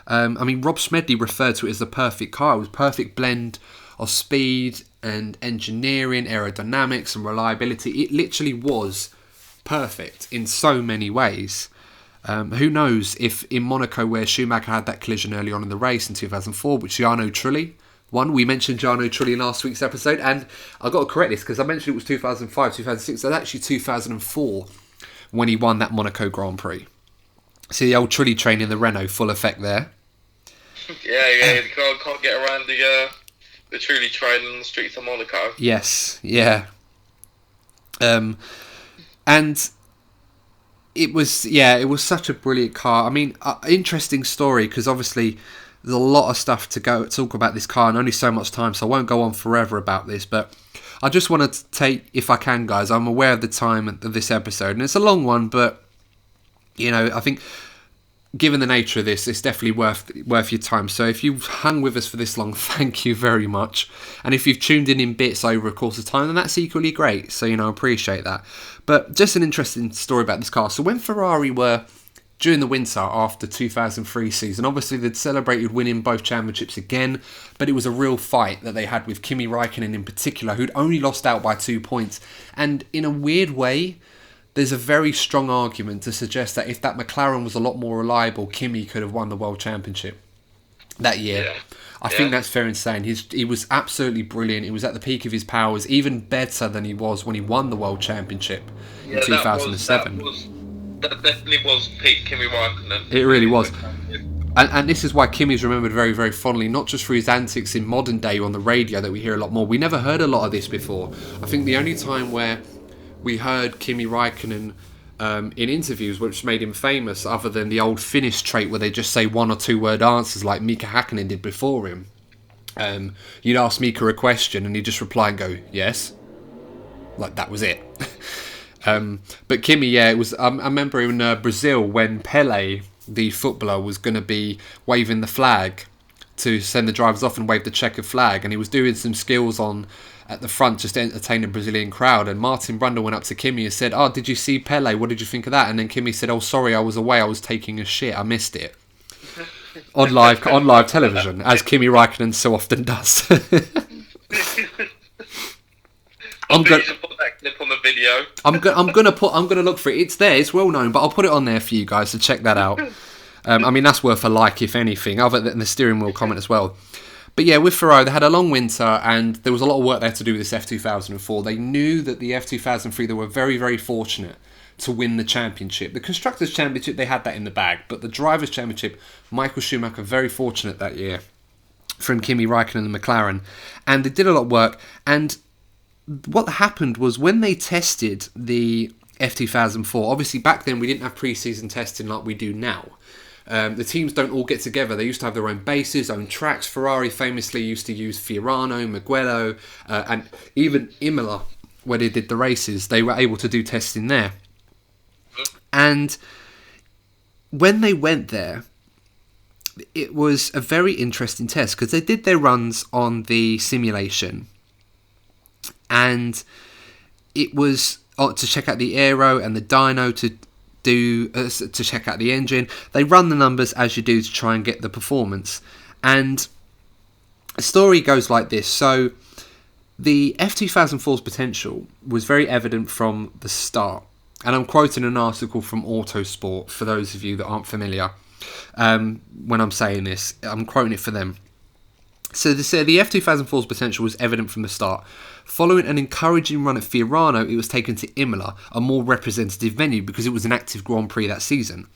I mean, Rob Smedley referred to it as the perfect car. It was a perfect blend of speed and engineering, aerodynamics and reliability. It literally was perfect in so many ways. Who knows if in Monaco, where Schumacher had that collision early on in the race in 2004, which Jarno Trulli won. We mentioned Jarno Trulli in last week's episode, and I've got to correct this because I mentioned it was 2005, 2006. So that's actually 2004 when he won that Monaco Grand Prix. See the old Trulli train in the Renault, full effect there. Yeah, you can't get around the Trulli train on the streets of Monaco. Yes, yeah. And it was such a brilliant car. I mean, interesting story, because obviously there's a lot of stuff to talk about this car and only so much time, so I won't go on forever about this, but I just want to take, if I can, guys, I'm aware of the time of this episode, and it's a long one, but, you know, I think given the nature of this, it's definitely worth your time. So if you've hung with us for this long, thank you very much. And if you've tuned in bits over a course of time, then that's equally great. So, you know, I appreciate that. But just an interesting story about this car. So when Ferrari were, during the winter after 2003 season, obviously they'd celebrated winning both championships again, but it was a real fight that they had with Kimi Räikkönen in particular, who'd only lost out by 2 points. And in a weird way, there's a very strong argument to suggest that if that McLaren was a lot more reliable, Kimi could have won the World Championship that year. Yeah. I think that's fair in saying. He was absolutely brilliant. He was at the peak of his powers, even better than he was when he won the World Championship in 2007. that definitely was peak Kimi Raikkonen. It really was. And this is why Kimi's remembered very, very fondly, not just for his antics in modern day on the radio that we hear a lot more. We never heard a lot of this before. I think the only time where we heard Kimi Raikkonen in interviews, which made him famous, other than the old Finnish trait where they just say one or two word answers like Mika Hakkinen did before him. You'd ask Mika a question and he'd just reply and go, yes. Like, that was it. But Kimi, yeah, it was. I remember in Brazil when Pele, the footballer, was going to be waving the flag to send the drivers off and wave the checkered flag, and he was doing some skills on at the front just to entertain the Brazilian crowd, and Martin Brundle went up to Kimi and said, "Oh, did you see Pele? What did you think of that?" And then Kimi said, "Oh, sorry, I was away. I was taking a shit. I missed it." on live television, as Kimi Raikkonen so often does. I'm going to put that clip on the video. I'm gonna look for it. It's there. It's well known, but I'll put it on there for you guys to check that out. I mean, that's worth a like, if anything, other than the steering wheel comment as well. But yeah, with Ferrari, they had a long winter, and there was a lot of work there to do with this F2004. They knew that the F2003, they were very, very fortunate to win the championship. The Constructors' Championship, they had that in the bag, but the Drivers' Championship, Michael Schumacher, very fortunate that year from Kimi Raikkonen and McLaren, and they did a lot of work. And what happened was when they tested the F2004, obviously back then we didn't have pre-season testing like we do now. The teams don't all get together. They used to have their own bases, own tracks. Ferrari famously used to use Fiorano, Mugello, and even Imola, where they did the races. They were able to do testing there. And when they went there, it was a very interesting test because they did their runs on the simulation. And it was to check out the aero and the dyno to check out the engine. They run the numbers as you do to try and get the performance. And the story goes like this. So the F2004's potential was very evident from the start. And I'm quoting an article from Autosport for those of you that aren't familiar. When I'm saying this, I'm quoting it for them. So they said the F2004's potential was evident from the start. Following an encouraging run at Fiorano, it was taken to Imola, a more representative venue because it was an active Grand Prix that season.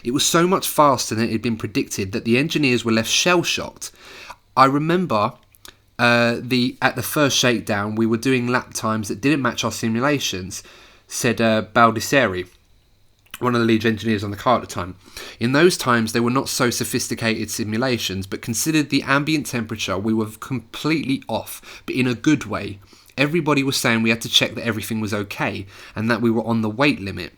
It was so much faster than it had been predicted that the engineers were left shell-shocked. I remember at the first shakedown, we were doing lap times that didn't match our simulations, said Baldisseri, one of the lead engineers on the car at the time. In those times, they were not so sophisticated simulations, but considered the ambient temperature, we were completely off, but in a good way. Everybody was saying we had to check that everything was okay, and that we were on the weight limit.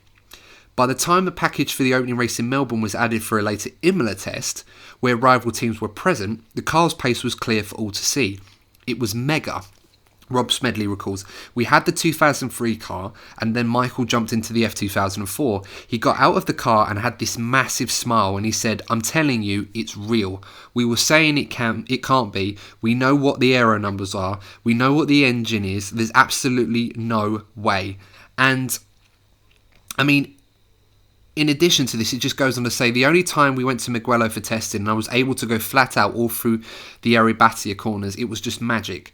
By the time the package for the opening race in Melbourne was added for a later Imola test, where rival teams were present, the car's pace was clear for all to see. It was mega. Rob Smedley recalls, we had the 2003 car and then Michael jumped into the F2004. He got out of the car and had this massive smile and he said, I'm telling you, it's real. We were saying it can't be. We know what the aero numbers are. We know what the engine is. There's absolutely no way. And, I mean, in addition to this, it just goes on to say, the only time we went to Mugello for testing and I was able to go flat out all through the Aribatia corners, it was just magic.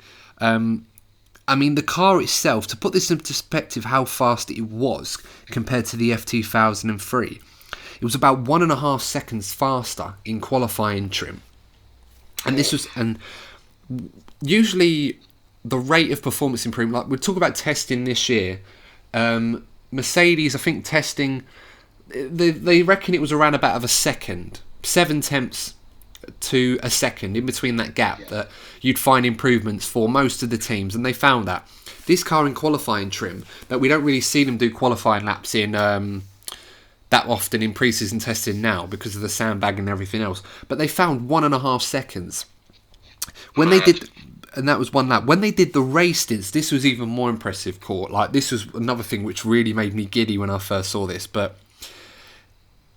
I mean, the car itself, to put this in perspective how fast it was compared to the F2003, it was about 1.5 seconds faster in qualifying trim. And this was, and usually the rate of performance improvement, like we'll talk about testing this year, Mercedes, I think testing, they reckon it was around about of a second, 7 tenths to a second in between that gap that you'd find improvements for most of the teams, and they found that this car in qualifying trim, that we don't really see them do qualifying laps in that often in pre-season testing now because of the sandbag and everything else, but they found 1.5 seconds when they did, and that was one lap. When they did the race stints, this was even more impressive, Court. Like, this was another thing which really made me giddy when I first saw this, but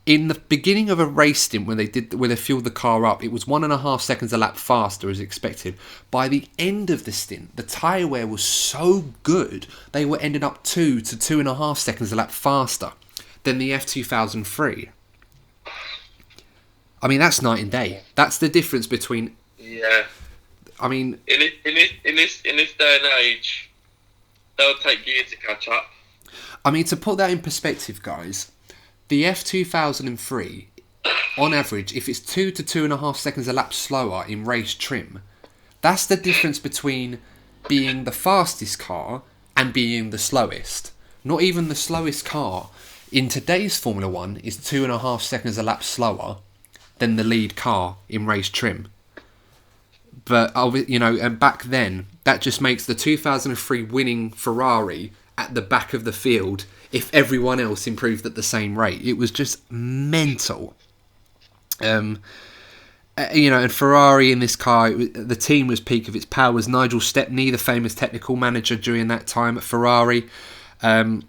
in the beginning of a race stint, when they fueled the car up, it was 1.5 seconds a lap faster as expected. By the end of the stint, the tyre wear was so good, they were ending up 2 to 2.5 seconds a lap faster than the F2003. I mean, that's night and day. That's the difference between. Yeah. I mean, in this day and age, they'll take years to catch up. I mean, to put that in perspective, guys. the F2003, on average, if it's 2 to 2.5 seconds a lap slower in race trim, that's the difference between being the fastest car and being the slowest. Not even the slowest car in today's Formula 1 is 2.5 seconds a lap slower than the lead car in race trim. But, and back then, that just makes the 2003 winning Ferrari at the back of the field if everyone else improved at the same rate. It was just mental. And Ferrari in this car, the team was peak of its powers. Nigel Stepney, the famous technical manager during that time at Ferrari, he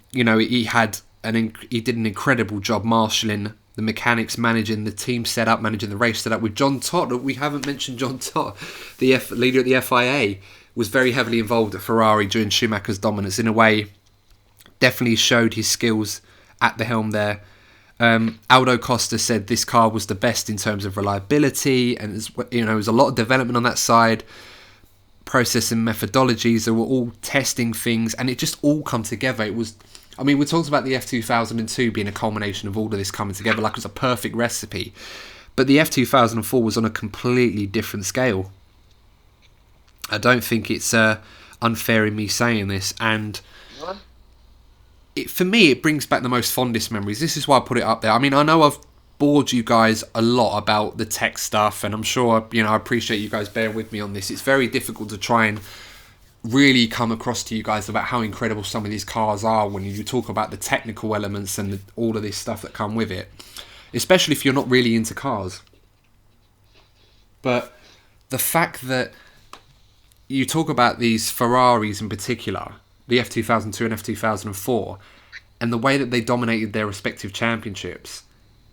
did an incredible job marshalling the mechanics, managing the team setup, managing the race setup with John Todt. We haven't mentioned John Todt, the leader at the FIA, was very heavily involved at Ferrari during Schumacher's dominance. In a way, definitely showed his skills at the helm there. Aldo Costa said this car was the best in terms of reliability, and there was a lot of development on that side. Process and methodologies, they were all testing things, and it just all come together. We talked about the F2002 being a culmination of all of this coming together, like it was a perfect recipe. But the F2004 was on a completely different scale. I don't think it's unfair in me saying this, and for me, it brings back the most fondest memories. This is why I put it up there. I know I've bored you guys a lot about the tech stuff, and I'm sure, I appreciate you guys bearing with me on this. It's very difficult to try and really come across to you guys about how incredible some of these cars are when you talk about the technical elements and all of this stuff that come with it, especially if you're not really into cars. But the fact that you talk about these Ferraris in particular, the F2002 and F2004, and the way that they dominated their respective championships,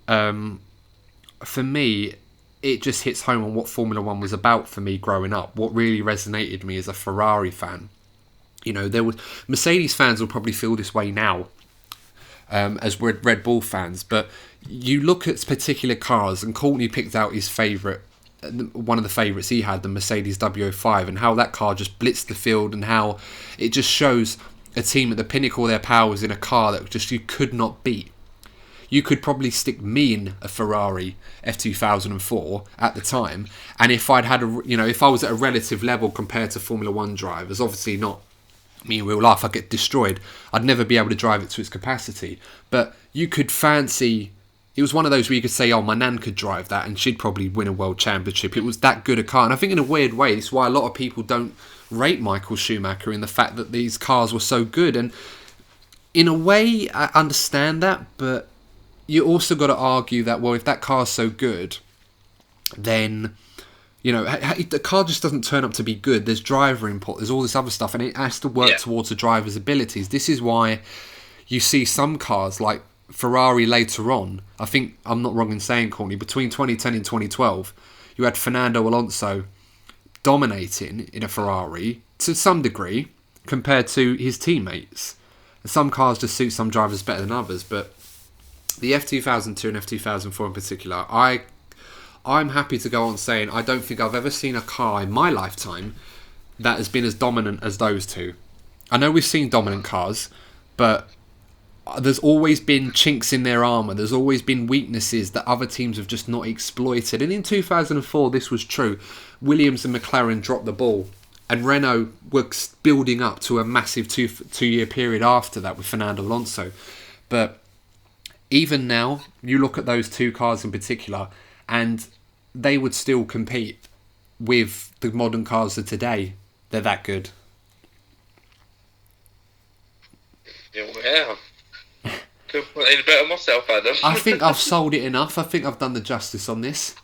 for me, it just hits home on what Formula 1 was about for me growing up, what really resonated with me as a Ferrari fan. Mercedes fans will probably feel this way now, as Red Bull fans, but you look at particular cars, and Courtney picked out his favourite, one of the favourites he had, the Mercedes W05, and how that car just blitzed the field, and how it just shows a team at the pinnacle of their powers in a car that just you could not beat. You could probably stick me in a Ferrari F2004 at the time, and if I'd had if I was at a relative level compared to Formula 1 drivers, obviously not me in real life, I'd get destroyed. I'd never be able to drive it to its capacity. But you could fancy, it was one of those where you could say, oh, my nan could drive that and she'd probably win a world championship. It was that good a car. And I think in a weird way, it's why a lot of people don't rate Michael Schumacher, in the fact that these cars were so good. And in a way, I understand that, but you also got to argue that, well, if that car's so good, then, the car just doesn't turn up to be good. There's driver input, there's all this other stuff, and it has to work towards the driver's abilities. This is why you see some cars like Ferrari later on. I think I'm not wrong in saying, Courtney, between 2010 and 2012, you had Fernando Alonso dominating in a Ferrari to some degree compared to his teammates. Some cars just suit some drivers better than others, but the F2002 and F2004 in particular, I'm happy to go on saying I don't think I've ever seen a car in my lifetime that has been as dominant as those two. I know we've seen dominant cars, but there's always been chinks in their armour. There's always been weaknesses that other teams have just not exploited. And in 2004, this was true. Williams and McLaren dropped the ball, and Renault were building up to a massive two-year period after that with Fernando Alonso. But even now, you look at those two cars in particular, and they would still compete with the modern cars of today. They're that good. Yeah. Couldn't put any better myself, Adam. I think I've sold it enough. I think I've done the justice on this.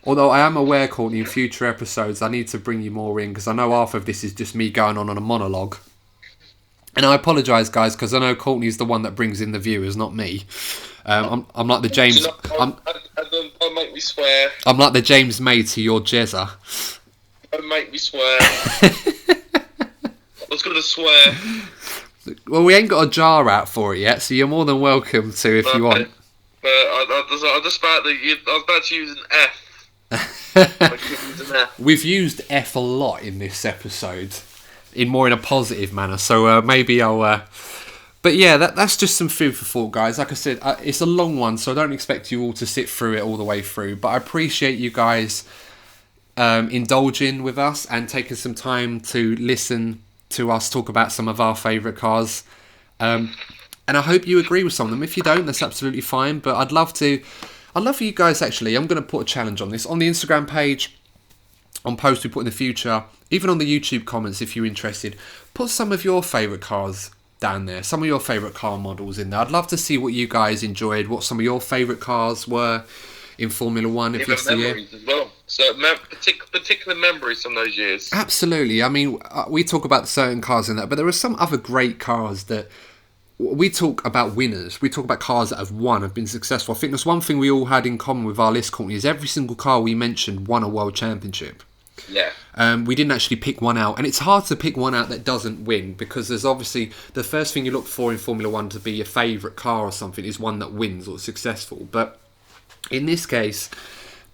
Although I am aware, Courtney, in future episodes, I need to bring you more in, because I know half of this is just me going on a monologue. And I apologise, guys, because I know Courtney's the one that brings in the viewers, not me. I'm like the James. Don't make me swear. I'm like the James May to your Jezza. Don't make me swear. I was going to swear. Well, we ain't got a jar out for it yet, so you're more than welcome to if you want. But I was about to use an F. We've used F a lot in this episode, in a positive manner. So maybe I'll. But yeah, that's just some food for thought, guys. Like I said, it's a long one, so I don't expect you all to sit through it all the way through. But I appreciate you guys indulging with us and taking some time to listen to us talk about some of our favourite cars. And I hope you agree with some of them. If you don't, that's absolutely fine. But I'd love for you guys, actually, I'm going to put a challenge on this. On the Instagram page, on posts we put in the future, even on the YouTube comments if you're interested, put some of your favourite cars down there, some of your favourite car models in there. I'd love to see what you guys enjoyed, what some of your favourite cars were in Formula One. If it's the year. As well. So particular memories from those years. Absolutely. I mean, we talk about certain cars in that, but there are some other great cars that we talk about winners. We talk about cars that have won, have been successful. I think there's one thing we all had in common with our list, Courtney, is every single car we mentioned won a world championship. Yeah. We didn't actually pick one out, and it's hard to pick one out that doesn't win, because there's obviously the first thing you look for in Formula One to be your favourite car or something is one that wins or is successful. But in this case,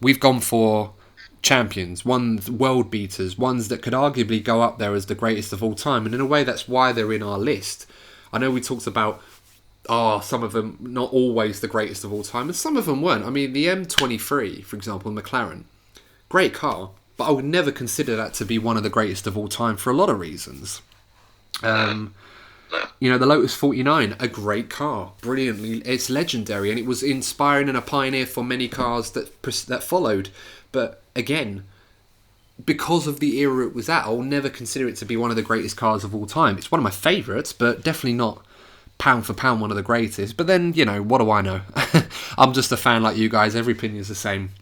we've gone for champions, world beaters, ones that could arguably go up there as the greatest of all time, and in a way that's why they're in our list. I know we talked about some of them not always the greatest of all time, and some of them weren't. I mean, the M23, for example, McLaren, great car, but I would never consider that to be one of the greatest of all time for a lot of reasons. The Lotus 49, a great car, brilliantly, it's legendary, and it was inspiring and a pioneer for many cars that followed. But again, because of the era it was at, I'll never consider it to be one of the greatest cars of all time. It's one of my favourites, but definitely not pound for pound one of the greatest. But then, what do I know? I'm just a fan like you guys. Every opinion's the same.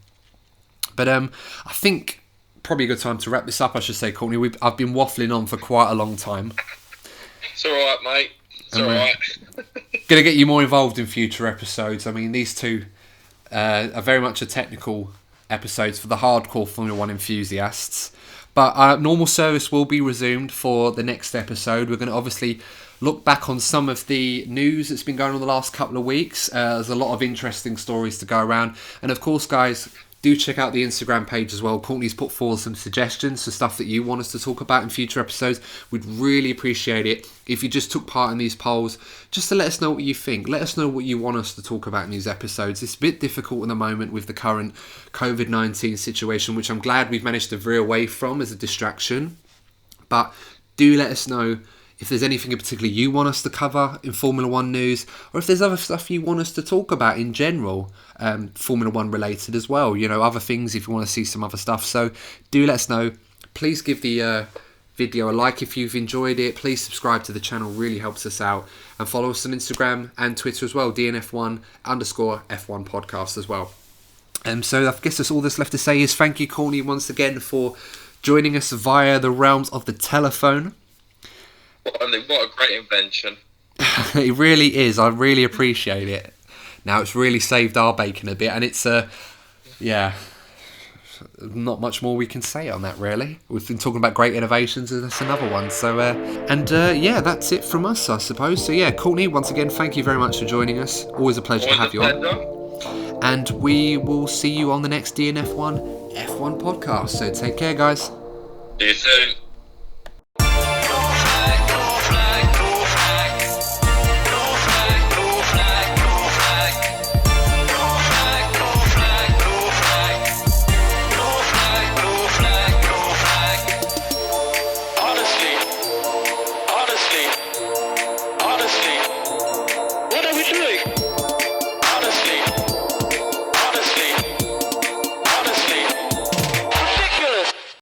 But I think probably a good time to wrap this up, I should say, Courtney. I've been waffling on for quite a long time. It's alright, mate. It's alright. Going to get you more involved in future episodes. I mean, these two are very much a technical episodes for the hardcore Formula One enthusiasts. But normal service will be resumed for the next episode. We're going to obviously look back on some of the news that's been going on the last couple of weeks. There's a lot of interesting stories to go around. And of course, guys, do check out the Instagram page as well. Courtney's put forward some suggestions for stuff that you want us to talk about in future episodes. We'd really appreciate it if you just took part in these polls, just to let us know what you think. Let us know what you want us to talk about in these episodes. It's a bit difficult at the moment with the current COVID-19 situation, which I'm glad we've managed to veer away from as a distraction. But do let us know if there's anything in particular you want us to cover in Formula One news, or if there's other stuff you want us to talk about in general, Formula One related as well. Other things if you want to see some other stuff. So do let us know. Please give the video a like if you've enjoyed it. Please subscribe to the channel, really helps us out. And follow us on Instagram and Twitter as well, DNF1_F1 podcast as well. So I guess that's all that's left to say is thank you, Courtney, once again for joining us via the realms of the telephone. What a great invention. It really is. I really appreciate it. Now it's really saved our bacon a bit, and it's not much more we can say on that, really. We've been talking about great innovations, and that's another one. So that's it from us, I suppose. So Courtney, once again, thank you very much for joining us. Always a pleasure to have you on. And we will see you on the next DNF1 F1 podcast. So take care, guys. See you soon.